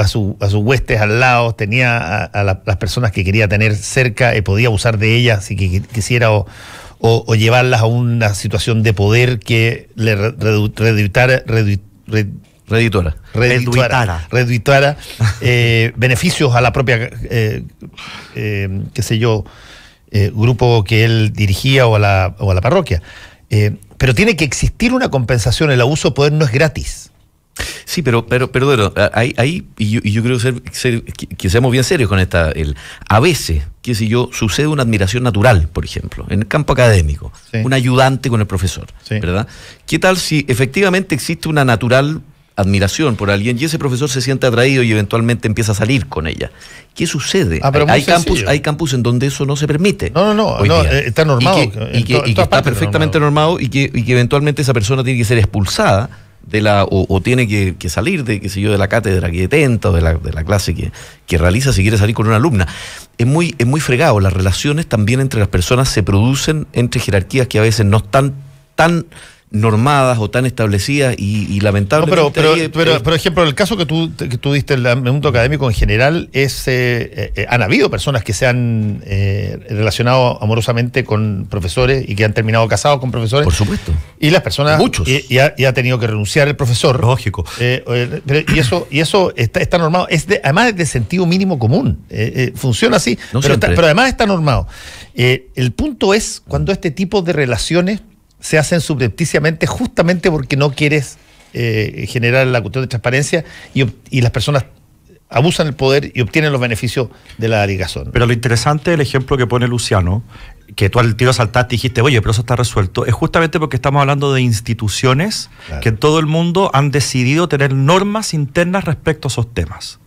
huestes al lado, tenía a las personas que quería tener cerca, podía abusar de ellas si quisiera o llevarlas a una situación de poder que le redituara beneficios a la propia, qué sé yo, grupo que él dirigía o a la parroquia. Pero tiene que existir una compensación, el abuso de poder no es gratis.
Sí, pero ahí y yo creo que seamos bien serios con esta. A veces, qué sé yo, sucede una admiración natural, por ejemplo, en el campo académico, sí. Un ayudante con el profesor, sí. ¿Verdad? ¿Qué tal si efectivamente existe una natural admiración por alguien y ese profesor se siente atraído y eventualmente empieza a salir con ella? ¿Qué sucede? Hay campus en donde eso no se permite.
No, está normado.
Y que está perfectamente normado y que eventualmente esa persona tiene que ser expulsada o tiene que salir de, qué sé yo, de la cátedra que detenta o de la clase que realiza si quiere salir con una alumna. Es muy fregado. Las relaciones también entre las personas se producen entre jerarquías que a veces no están tan normadas o tan establecidas y lamentablemente...
Pero por ejemplo, el caso que tú diste en el mundo académico en general han habido personas que se han relacionado amorosamente con profesores y que han terminado casados con profesores.
Por supuesto.
Y las personas...
Muchos.
Y ha tenido que renunciar el profesor.
Lógico.
Y eso está normado. Además es de sentido mínimo común. Funciona así. Pero además está normado. El punto es cuando este tipo de relaciones se hacen subrepticiamente justamente porque no quieres generar la cuestión de transparencia y las personas abusan el poder y obtienen los beneficios de la ligazón.
Pero lo interesante del ejemplo que pone Luciano, que tú al tiro saltaste y dijiste, oye, pero eso está resuelto, es justamente porque estamos hablando de instituciones, claro, que en todo el mundo han decidido tener normas internas respecto a esos temas.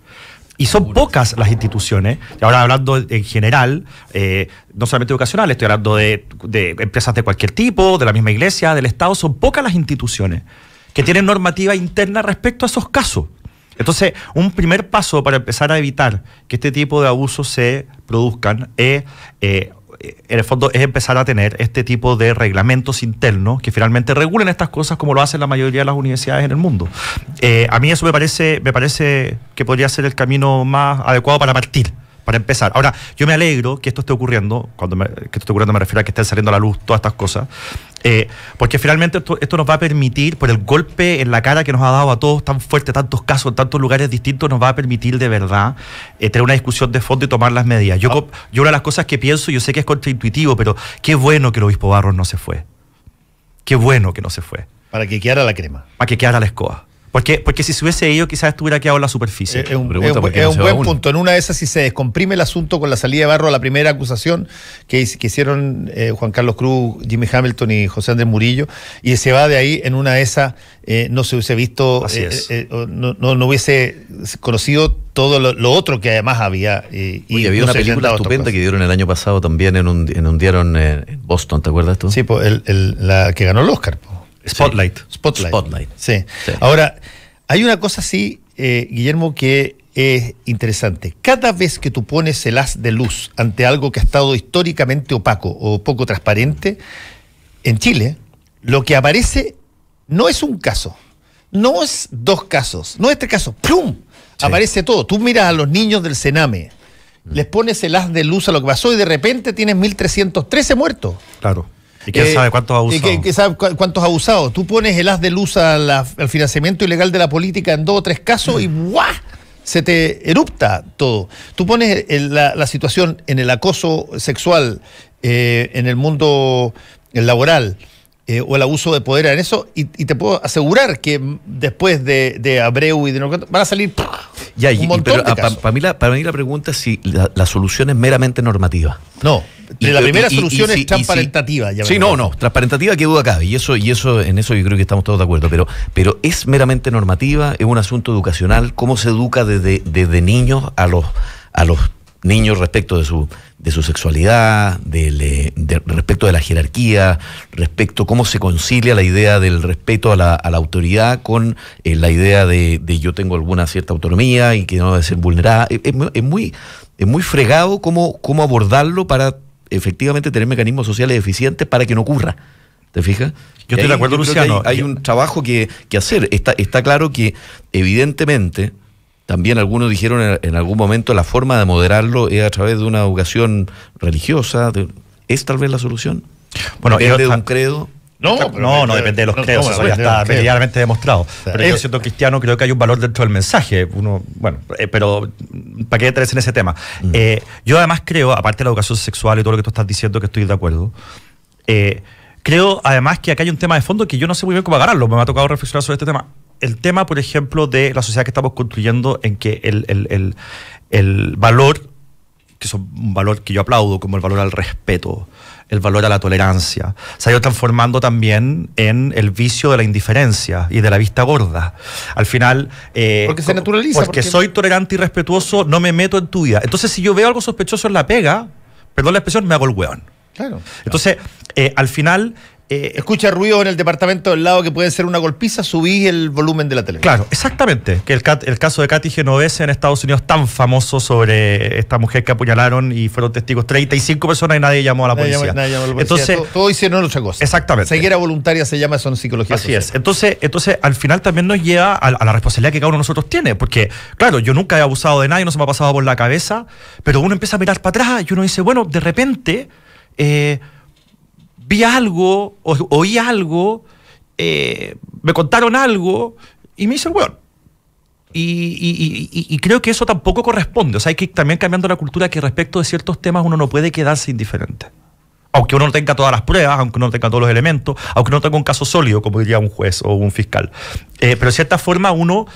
Y son pocas las instituciones, y ahora hablando en general, no solamente educacionales, estoy hablando de empresas de cualquier tipo, de la misma iglesia, del Estado, son pocas las instituciones que tienen normativa interna respecto a esos casos. Entonces, un primer paso para empezar a evitar que este tipo de abusos se produzcan en el fondo es empezar a tener este tipo de reglamentos internos que finalmente regulen estas cosas como lo hacen la mayoría de las universidades en el mundo. A mí eso me parece que podría ser el camino más adecuado para partir, para empezar. Ahora, yo me alegro que esto esté ocurriendo, me refiero a que estén saliendo a la luz todas estas cosas, porque finalmente esto nos va a permitir, por el golpe en la cara que nos ha dado a todos tan fuerte, tantos casos en tantos lugares distintos, nos va a permitir de verdad tener una discusión de fondo y tomar las medidas. Yo una de las cosas que pienso, yo sé que es contraintuitivo, pero qué bueno que el obispo Barros no se fue. Qué bueno que no se fue.
Para que quedara la crema.
Para que quedara la escoba. Porque si se hubiese ido, quizás estuviera quedado en la superficie.
Es un buen punto. En una de esas, si se descomprime el asunto con la salida de Barro a la primera acusación que hicieron Juan Carlos Cruz, Jimmy Hamilton y José Andrés Murillo, y se va de ahí, en una de esas no se hubiese visto, no hubiese conocido todo lo otro que además había.
Y había una película estupenda que dieron el año pasado también en un diario en Boston, ¿te acuerdas tú?
Sí, pues la que ganó el Oscar.
Spotlight.
Sí. Ahora, hay una cosa así, Guillermo, que es interesante. Cada vez que tú pones el haz de luz ante algo que ha estado históricamente opaco o poco transparente, en Chile, lo que aparece no es un caso, no es dos casos, no es tres casos, ¡plum! Sí. Aparece todo. Tú miras a los niños del Sename, les pones el haz de luz a lo que pasó y de repente tienes 1.313 muertos.
Claro. ¿Y quién sabe cuántos abusados?
¿Quién sabe cuántos abusados? Tú pones el haz de luz al financiamiento ilegal de la política en 2 o 3 casos y ¡guau! Se te erupta todo. Tú pones la situación en el acoso sexual, en el mundo laboral, o el abuso de poder en eso, y te puedo asegurar que después de Abreu y de van a salir un montón de casos.
Para mí la pregunta es si la solución es meramente normativa.
No, la primera solución es transparentativa.
Transparentativa, qué duda cabe, y eso en eso yo creo que estamos todos de acuerdo, pero es meramente normativa, es un asunto educacional, cómo se educa desde niños a los niños respecto de su sexualidad, respecto de la jerarquía, respecto cómo se concilia la idea del respeto a la autoridad con la idea de yo tengo alguna cierta autonomía y que no debe ser vulnerada. Es muy fregado cómo abordarlo para efectivamente tener mecanismos sociales eficientes para que no ocurra. ¿Te fijas?
Yo estoy de acuerdo, Luciano.
Hay un trabajo que hacer. Está claro que evidentemente también algunos dijeron en algún momento la forma de moderarlo es a través de una educación religiosa. ¿Es tal vez la solución?
Bueno,
¿Depende de un credo?
No depende de los credos, eso ya está meridianamente demostrado. Pero yo siendo cristiano creo que hay un valor dentro del mensaje. Pero ¿para qué interesa en ese tema? Yo además creo, aparte de la educación sexual y todo lo que tú estás diciendo, que estoy de acuerdo, creo además que acá hay un tema de fondo que yo no sé muy bien cómo agarrarlo, me ha tocado reflexionar sobre este tema. El tema, por ejemplo, de la sociedad que estamos construyendo, en que el valor, que es un valor que yo aplaudo, como el valor al respeto, el valor a la tolerancia, se ha ido transformando también en el vicio de la indiferencia y de la vista gorda. Al final,
porque se naturaliza.
Porque soy tolerante y respetuoso, no me meto en tu vida. Entonces, si yo veo algo sospechoso en la pega, perdón la expresión, me hago el hueón.
Claro.
Entonces, al final...
escucha ruidos en el departamento del lado que pueden ser una golpiza, subí el volumen de la televisión.
Claro, exactamente. Que el caso de Katy Genovese en Estados Unidos, tan famoso sobre esta mujer que apuñalaron y fueron testigos 35 personas y nadie llamó a la policía.
Nadie llamó a la policía. Entonces, todos hicieron otra cosa.
Exactamente.
Ceguera voluntaria se llama eso en psicología social.
Así es. Entonces, al final también nos lleva a la responsabilidad que cada uno de nosotros tiene. Porque, claro, yo nunca he abusado de nadie, no se me ha pasado por la cabeza, pero uno empieza a mirar para atrás y uno dice, bueno, de repente... vi algo, oí algo, me contaron algo y me hice el hueón. Y creo que eso tampoco corresponde. O sea, hay que ir también cambiando la cultura que respecto de ciertos temas uno no puede quedarse indiferente. Aunque uno no tenga todas las pruebas, aunque uno no tenga todos los elementos, aunque uno no tenga un caso sólido, como diría un juez o un fiscal. Pero de cierta forma uno...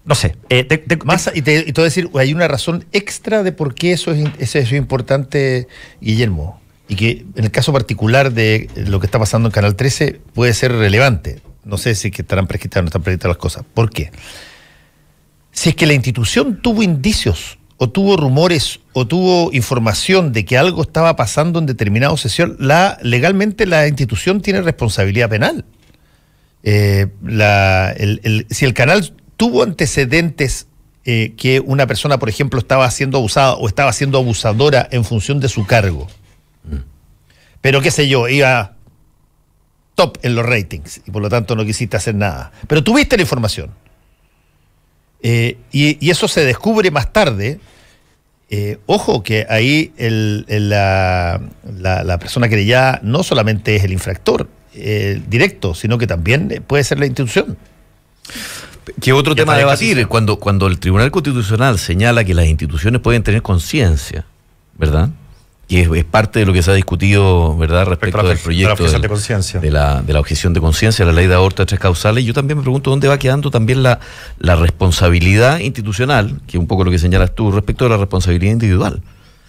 no sé.
Y te voy a decir, hay una razón extra de por qué eso es importante, Guillermo. Y que en el caso particular de lo que está pasando en Canal 13 puede ser relevante. No sé si que estarán prescritas o no están prescritas las cosas. ¿Por qué? si es que la institución tuvo indicios o tuvo rumores o tuvo información de que algo estaba pasando en determinada sesión, legalmente la institución tiene responsabilidad penal. Si el canal tuvo antecedentes que una persona, por ejemplo, estaba siendo abusada o estaba siendo abusadora en función de su cargo, pero qué sé yo, iba top en los ratings y por lo tanto no quisiste hacer nada, pero tuviste la información, y eso se descubre más tarde. Ojo que ahí la persona querellada no solamente es el infractor directo, sino que también puede ser la institución.
¿Qué otro tema a debatir? Cuando el Tribunal Constitucional señala que las instituciones pueden tener conciencia, ¿verdad? Que es parte de lo que se ha discutido, ¿verdad?, respecto del proyecto de la objeción de conciencia, la ley de aborto de 3 causales. Yo también me pregunto dónde va quedando también la responsabilidad institucional, que es un poco lo que señalas tú, respecto de la responsabilidad individual.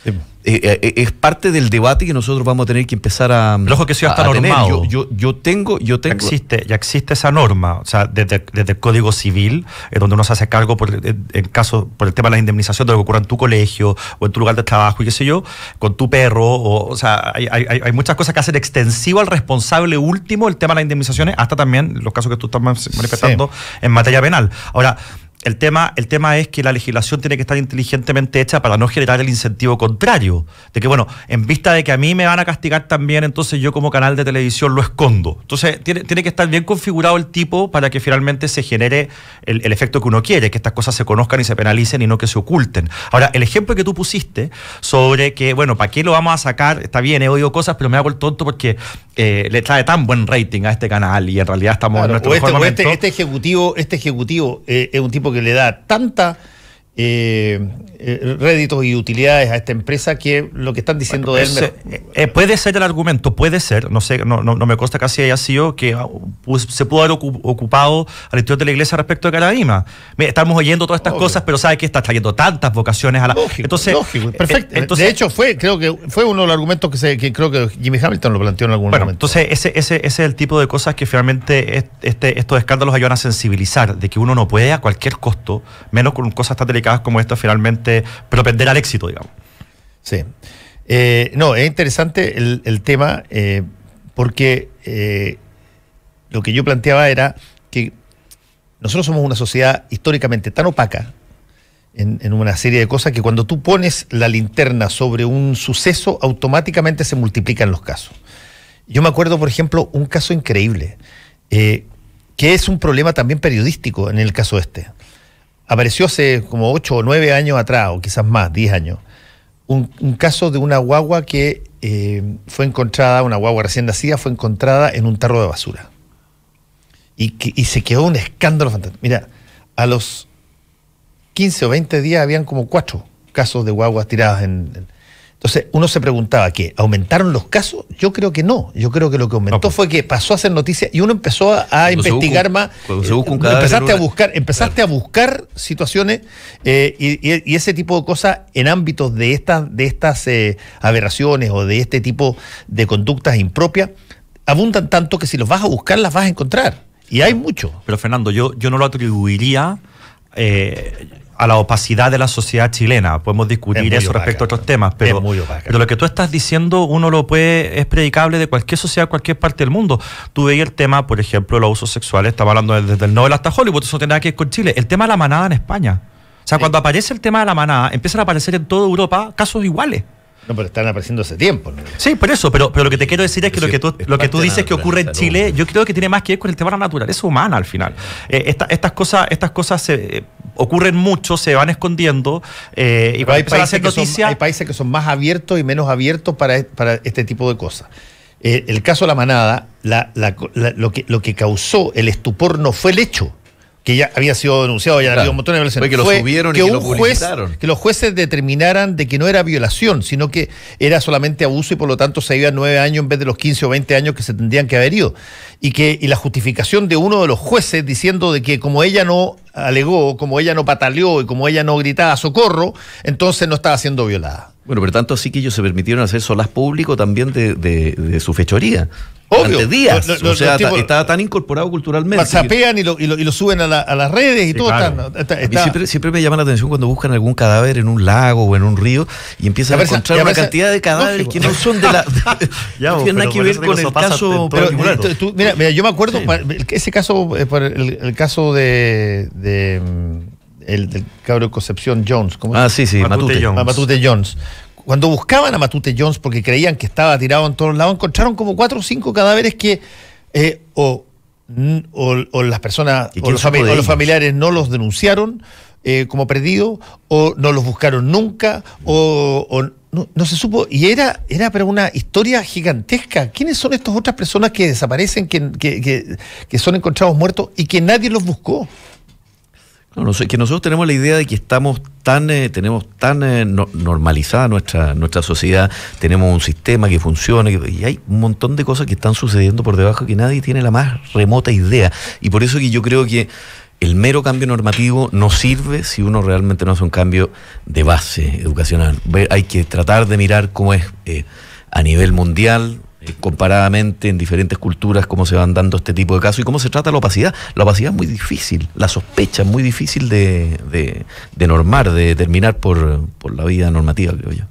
Sí. Es parte del debate que nosotros vamos a tener que empezar a.
Pero ojo que eso ya está normado.
Yo tengo.
Ya existe esa norma, o sea, desde el Código Civil, donde uno se hace cargo por el tema de la indemnización de lo que ocurra en tu colegio o en tu lugar de trabajo y qué sé yo, con tu perro, o sea, hay muchas cosas que hacen extensivo al responsable último el tema de las indemnizaciones, hasta también los casos que tú estás manifestando en materia penal. Ahora, el tema es que la legislación tiene que estar inteligentemente hecha para no generar el incentivo contrario, de que, bueno, en vista de que a mí me van a castigar también, entonces yo como canal de televisión lo escondo. Entonces tiene que estar bien configurado el tipo para que finalmente se genere el efecto que uno quiere, que estas cosas se conozcan y se penalicen y no que se oculten. Ahora, el ejemplo que tú pusiste sobre que, bueno, ¿para qué lo vamos a sacar? Está bien, he oído cosas, pero me hago el tonto porque le trae tan buen rating a este canal y en realidad estamos en nuestro mejor momento.
Este ejecutivo es un tipo que le da tanta réditos y utilidades a esta empresa que lo que están diciendo de él...
puede ser el argumento, puede ser, no sé, no me consta casi haya sido que se pudo haber ocupado al interior de la iglesia respecto de Caradima. Estamos oyendo todas estas cosas, pero sabe que está trayendo tantas vocaciones a la...
Lógico, perfecto. De hecho, creo que fue uno de los argumentos que creo que Jimmy Hamilton lo planteó en algún momento.
Entonces ese es el tipo de cosas que finalmente estos escándalos ayudan a sensibilizar, de que uno no puede a cualquier costo, menos con cosas tan delicadas como esta, finalmente propender al éxito, digamos.
Sí. No, es interesante el tema, porque lo que yo planteaba era que nosotros somos una sociedad históricamente tan opaca en una serie de cosas que cuando tú pones la linterna sobre un suceso, automáticamente se multiplican los casos. Yo me acuerdo, por ejemplo, un caso increíble, que es un problema también periodístico en el caso este. Apareció hace como 8 o 9 años atrás, o quizás más, 10 años, un caso de una guagua que fue encontrada, una guagua recién nacida, fue encontrada en un tarro de basura. Y se quedó un escándalo fantástico. Mira, a los 15 o 20 días habían como 4 casos de guaguas tiradas Entonces uno se preguntaba, ¿qué? ¿Aumentaron los casos? Yo creo que no. Yo creo que lo que aumentó fue que pasó a ser noticia y uno empezó a investigar más. Empezaste a buscar situaciones y ese tipo de cosas en ámbitos de estas aberraciones o de este tipo de conductas impropias abundan tanto que si los vas a buscar las vas a encontrar. Y hay mucho.
Pero Fernando, yo no lo atribuiría a la opacidad de la sociedad chilena. Podemos discutir eso respecto a otros temas, pero lo que tú estás diciendo es predicable de cualquier sociedad, cualquier parte del mundo. Tú veías el tema, por ejemplo, los abusos sexuales, estaba hablando desde el Nobel hasta Hollywood, eso no tiene nada que ver con Chile. El tema de la manada en España. O sea, cuando aparece el tema de la manada, empiezan a aparecer en toda Europa casos iguales.
No, pero están apareciendo hace tiempo, ¿no?
Sí, por eso, pero lo que te quiero decir es que lo que tú dices que ocurre en Chile, yo creo que tiene más que ver con el tema de la naturaleza humana al final. Estas cosas ocurren mucho, se van escondiendo y cuando empiezan a hacer noticias...
Hay países que son más abiertos y menos abiertos para este tipo de cosas. El caso de la manada, lo que causó el estupor no fue el hecho, que ya había sido denunciado, ya había un montón de violaciones.
Fue que lo subieron y que lo publicaron.
Que los jueces determinaran de que no era violación, sino que era solamente abuso y por lo tanto se iban 9 años en vez de los 15 o 20 años que se tendrían que haber ido. Y la justificación de uno de los jueces diciendo de que como ella no alegó, como ella no pataleó y como ella no gritaba socorro, entonces no estaba siendo violada.
Bueno, pero tanto así que ellos se permitieron hacer solas público también de su fechoría.
Obvio.
Durante días.
Los
tipos, estaba tan incorporado culturalmente.
Zapean y lo suben a las redes y todo.
Claro.
Siempre me llama la atención cuando buscan algún cadáver en un lago o en un río y empiezan a encontrar una cantidad de cadáveres que no son de la... no tienen nada que ver con el caso...
Mira, yo me acuerdo, ese caso, el caso del cabro de Concepción Jones.
Sí,
Matute Jones. Cuando buscaban a Matute Jones porque creían que estaba tirado en todos lados, encontraron como 4 o 5 cadáveres que o las personas o los familiares no los denunciaron como perdidos, o no los buscaron nunca, o no se supo. Y era pero una historia gigantesca. ¿Quiénes son estas otras personas que desaparecen, que son encontrados muertos y que nadie los buscó?
No sé, que nosotros tenemos la idea de que tenemos tan normalizada nuestra sociedad, tenemos un sistema que funciona, y hay un montón de cosas que están sucediendo por debajo que nadie tiene la más remota idea. Y por eso que yo creo que el mero cambio normativo no sirve si uno realmente no hace un cambio de base educacional. Hay que tratar de mirar cómo es a nivel mundial, comparadamente en diferentes culturas, cómo se van dando este tipo de casos y cómo se trata la opacidad. La opacidad es muy difícil, la sospecha es muy difícil de normar, de determinar por la vía normativa, creo yo.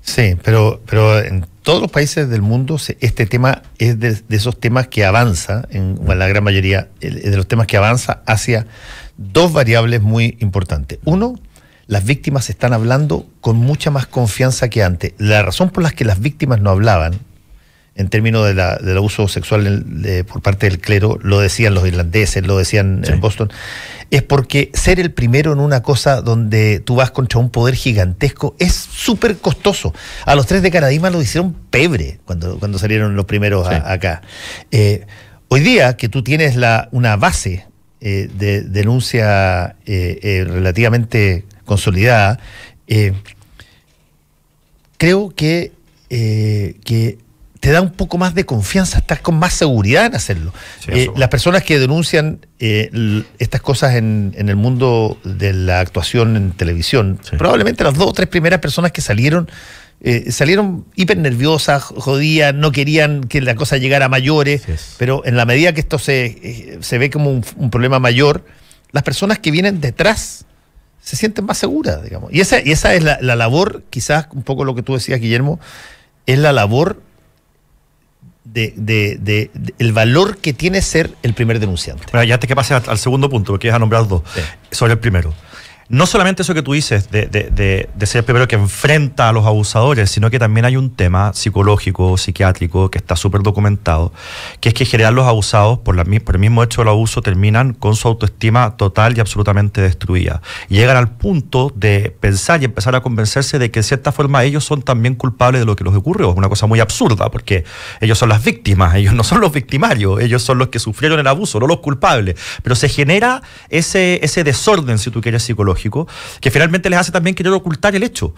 Sí, pero en todos los países del mundo este tema es de esos temas que avanza, en la gran mayoría, de los temas que avanza hacia 2 variables muy importantes. Uno, las víctimas están hablando con mucha más confianza que antes. La razón por la que las víctimas no hablaban en términos del abuso sexual por parte del clero, lo decían los irlandeses, lo decían en Boston, es porque ser el primero en una cosa donde tú vas contra un poder gigantesco es súper costoso. A los 3 de Caradima lo hicieron pebre cuando salieron los primeros acá. Hoy día que tú tienes una base de denuncia relativamente consolidada, creo que te da un poco más de confianza, estás con más seguridad en hacerlo. Las personas que denuncian estas cosas en el mundo de la actuación en televisión, probablemente las 2 o 3 primeras personas que salieron hiper nerviosas, jodidas, no querían que la cosa llegara a mayores, pero en la medida que esto se ve como un problema mayor, las personas que vienen detrás se sienten más seguras, digamos. Y esa es la labor, quizás un poco lo que tú decías, Guillermo, es la labor el valor que tiene ser el primer denunciante.
Bueno, ya antes que pase al segundo punto, porque vas a nombrar 2, sobre el primero. No solamente eso que tú dices de ser el primero que enfrenta a los abusadores, sino que también hay un tema psicológico, psiquiátrico, que está súper documentado, que es que en general los abusados, por el mismo hecho del abuso, terminan con su autoestima total y absolutamente destruida. Y llegan al punto de pensar y empezar a convencerse de que de cierta forma ellos son también culpables de lo que les ocurrió. Es una cosa muy absurda, porque ellos son las víctimas, ellos no son los victimarios, ellos son los que sufrieron el abuso, no los culpables. Pero se genera ese desorden, si tú quieres, psicológico, que finalmente les hace también querer ocultar el hecho,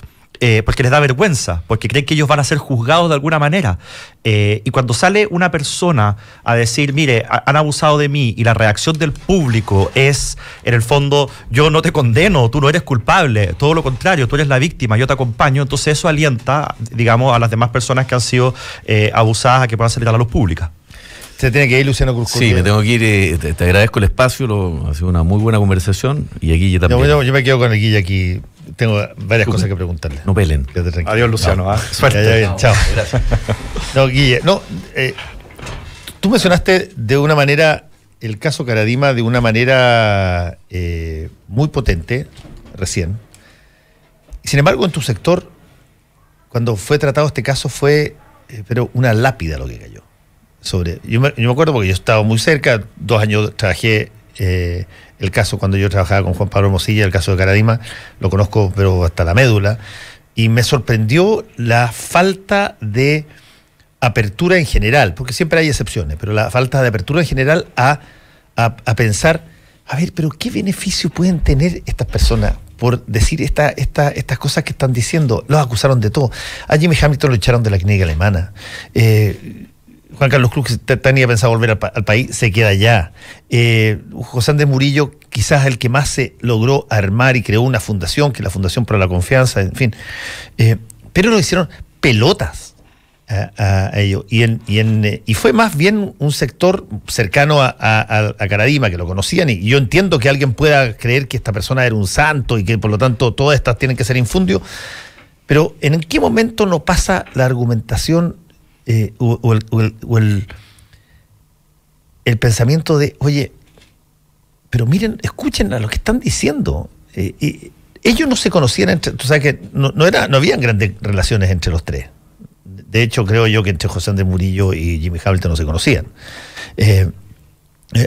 porque les da vergüenza, porque creen que ellos van a ser juzgados de alguna manera. Y cuando sale una persona a decir, mire, han abusado de mí, y la reacción del público es, en el fondo, yo no te condeno, tú no eres culpable, todo lo contrario, tú eres la víctima, yo te acompaño, entonces eso alienta, digamos, a las demás personas que han sido abusadas a que puedan salir a la luz pública.
Se tiene que ir, Luciano Curcurria.
Sí, me tengo que ir. Te agradezco el espacio, ha sido una muy buena conversación. Y aquí yo también.
Yo me quedo con el Guille aquí. Tengo varias cosas que preguntarle.
No pelen.
Adiós, Luciano.
Suerte. Ya, bien. Chao. Gracias. No, Guille, tú mencionaste de una manera el caso Caradima, de una manera muy potente, recién. Sin embargo, en tu sector, cuando fue tratado este caso, fue pero una lápida lo que cayó. Yo me acuerdo porque yo estaba muy cerca, 2 años trabajé el caso cuando yo trabajaba con Juan Pablo Mosilla, el caso de Caradima, lo conozco pero hasta la médula, y me sorprendió la falta de apertura en general, porque siempre hay excepciones, pero la falta de apertura en general a pensar, a ver, pero ¿qué beneficio pueden tener estas personas por decir estas cosas que están diciendo? Los acusaron de todo. A Jimmy Hamilton lo echaron de la clínica alemana. Juan Carlos Cruz tenía pensado volver al país, se queda allá. José Andrés Murillo, quizás el que más se logró armar y creó una fundación, que es la Fundación para la Confianza, en fin. pero nos hicieron pelotas a ello. Y fue más bien un sector cercano a Caradima, que lo conocían, y yo entiendo que alguien pueda creer que esta persona era un santo y que por lo tanto todas estas tienen que ser infundios, pero ¿en qué momento no pasa la argumentación o el pensamiento de, oye, pero miren, escuchen a lo que están diciendo? Ellos no se conocían entre, tú sabes que no habían grandes relaciones entre los tres. De hecho, creo yo que entre José Andrés Murillo y Jimmy Hamilton no se conocían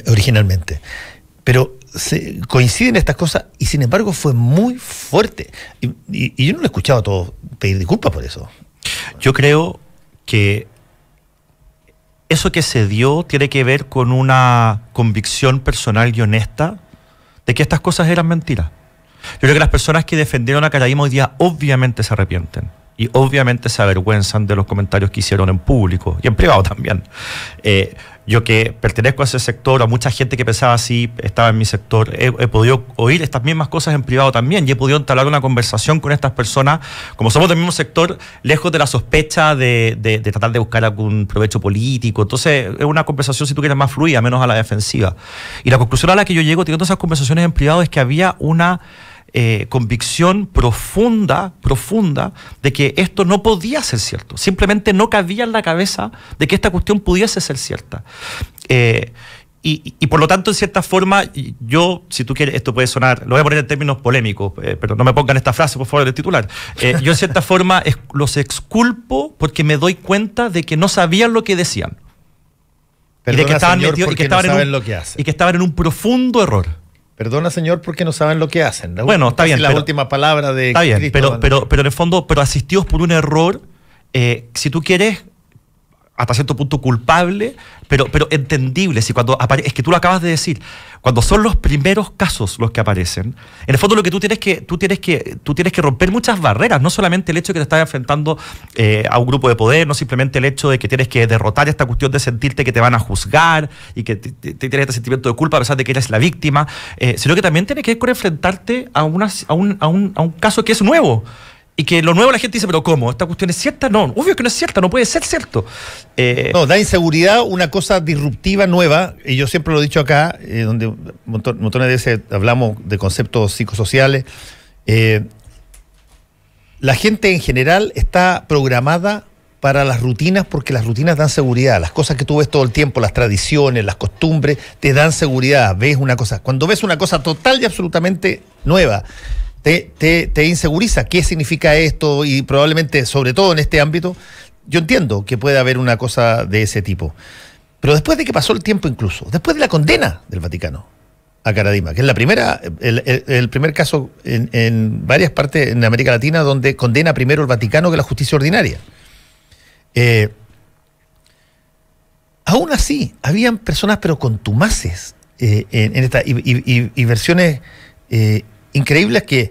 originalmente. Pero coinciden estas cosas y sin embargo fue muy fuerte. Y yo no lo he escuchado a todos pedir disculpas por eso.
Yo creo que eso que se dio tiene que ver con una convicción personal y honesta de que estas cosas eran mentiras. Yo creo que las personas que defendieron a Caradima hoy día obviamente se arrepienten y obviamente se avergüenzan de los comentarios que hicieron en público y en privado también. Yo que pertenezco a ese sector, a mucha gente que pensaba así, estaba en mi sector, he podido oír estas mismas cosas en privado también y he podido entablar una conversación con estas personas, como somos del mismo sector, lejos de la sospecha de tratar de buscar algún provecho político. Entonces es una conversación, si tú quieres, más fluida, menos a la defensiva. Y la conclusión a la que yo llego teniendo esas conversaciones en privado es que había una convicción profunda de que esto no podía ser cierto. Simplemente no cabía en la cabeza de que esta cuestión pudiese ser cierta. Y por lo tanto, en cierta forma, yo, si tú quieres, esto puede sonar, lo voy a poner en términos polémicos, pero no me pongan esta frase, por favor, del titular. Yo, en cierta forma, los exculpo porque me doy cuenta de que no sabían lo que decían.
Perdona,
y de que estaban
señor,
metidos,
porque no saben lo que hacen.
Y que estaban en un profundo error.
Perdona, señor, porque no saben lo que hacen.
Bueno, está bien.
La última palabra de
está bien,
Cristo,
pero en el fondo, pero asistidos por un error, si tú quieres, hasta cierto punto culpable, pero entendible. Si cuando es que tú lo acabas de decir, cuando son los primeros casos los que aparecen, en el fondo lo que tú tienes que romper muchas barreras, no solamente el hecho de que te estás enfrentando a un grupo de poder, no simplemente el hecho de que tienes que derrotar esta cuestión de sentirte que te van a juzgar y que tienes este sentimiento de culpa a pesar de que eres la víctima, sino que también tienes que ir con enfrentarte a un caso que es nuevo. Y que lo nuevo la gente dice, pero ¿cómo? ¿Esta cuestión es cierta? No, obvio que no es cierta, no puede ser cierto.
No, da inseguridad una cosa disruptiva, nueva, y yo siempre lo he dicho acá, donde montones de veces hablamos de conceptos psicosociales. La gente en general está programada para las rutinas porque las rutinas dan seguridad. Las cosas que tú ves todo el tiempo, las tradiciones, las costumbres, te dan seguridad. Ves una cosa. Cuando ves una cosa total y absolutamente nueva, te inseguriza qué significa esto y probablemente, sobre todo en este ámbito, yo entiendo que puede haber una cosa de ese tipo. Pero después de que pasó el tiempo incluso, después de la condena del Vaticano a Caradima, que es la primera, el primer caso en varias partes en América Latina donde condena primero el Vaticano que la justicia ordinaria. Aún así, habían personas pero contumaces en esta y versiones increíbles que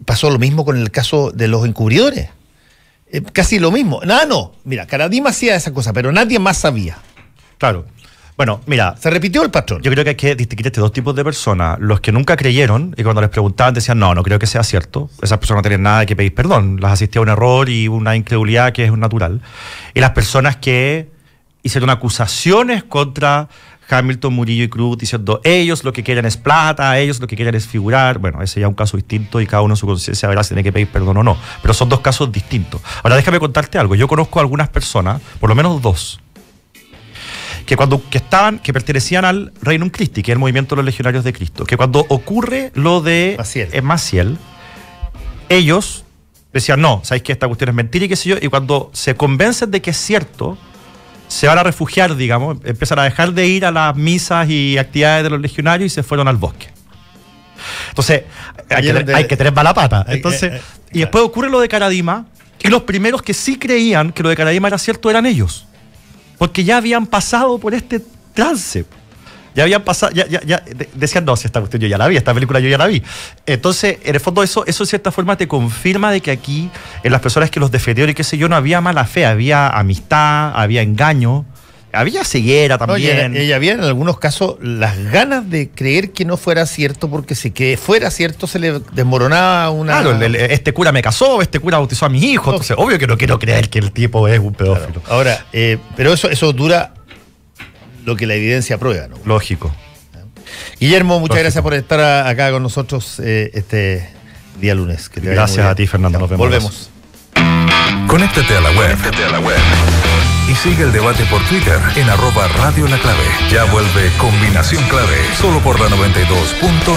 pasó lo mismo con el caso de los encubridores. Casi lo mismo. Mira, Caradima hacía esa cosa, pero nadie más sabía.
Claro. Bueno, mira,
se repitió el patrón.
Yo creo que hay que distinguir estos dos tipos de personas. Los que nunca creyeron y cuando les preguntaban decían, no creo que sea cierto. Esas personas no tienen nada que pedir perdón. Las asistía a un error y una incredulidad que es natural. Y las personas que hicieron acusaciones contra Hamilton, Murillo y Cruz, diciendo ellos lo que quieren es plata, ellos lo que quieren es figurar. Bueno, ese ya es un caso distinto y cada uno en su conciencia verá si tiene que pedir perdón o no. Pero son dos casos distintos. Ahora déjame contarte algo. Yo conozco a algunas personas, por lo menos dos, que pertenecían al Regnum Christi, que es el movimiento de los legionarios de Cristo, que cuando ocurre lo de Maciel, ellos decían, no, sabéis que esta cuestión es mentira y qué sé yo, y cuando se convencen de que es cierto, se van a refugiar, digamos, empiezan a dejar de ir a las misas y actividades de los legionarios y se fueron al bosque. Entonces, hay que tener mala pata. Entonces, y después ocurre lo de Caradima, y los primeros que sí creían que lo de Caradima era cierto eran ellos. Porque ya habían pasado por este trance. Ya habían pasado, ya decían, no, si esta cuestión yo ya la vi, esta película yo ya la vi. Entonces, en el fondo, eso de cierta forma te confirma de que aquí, en las personas que los defendieron y qué sé yo, no había mala fe, había amistad, había engaño, había ceguera también.
Y había en algunos casos las ganas de creer que no fuera cierto, porque si que fuera cierto se le desmoronaba una...
Claro, este cura me casó, este cura bautizó a mis hijos, entonces obvio que no quiero creer que el tipo es un pedófilo.
Claro. Ahora, pero eso dura lo que la evidencia prueba, ¿no?
Lógico.
Guillermo, muchas gracias por estar acá con nosotros este día lunes. Que te
gracias a ti, Fernando. Nos vemos.
Volvemos.
Conéctate a la web. Y sigue el debate por Twitter en @Radio La Clave. Ya vuelve Combinación Clave, solo por la 92.9.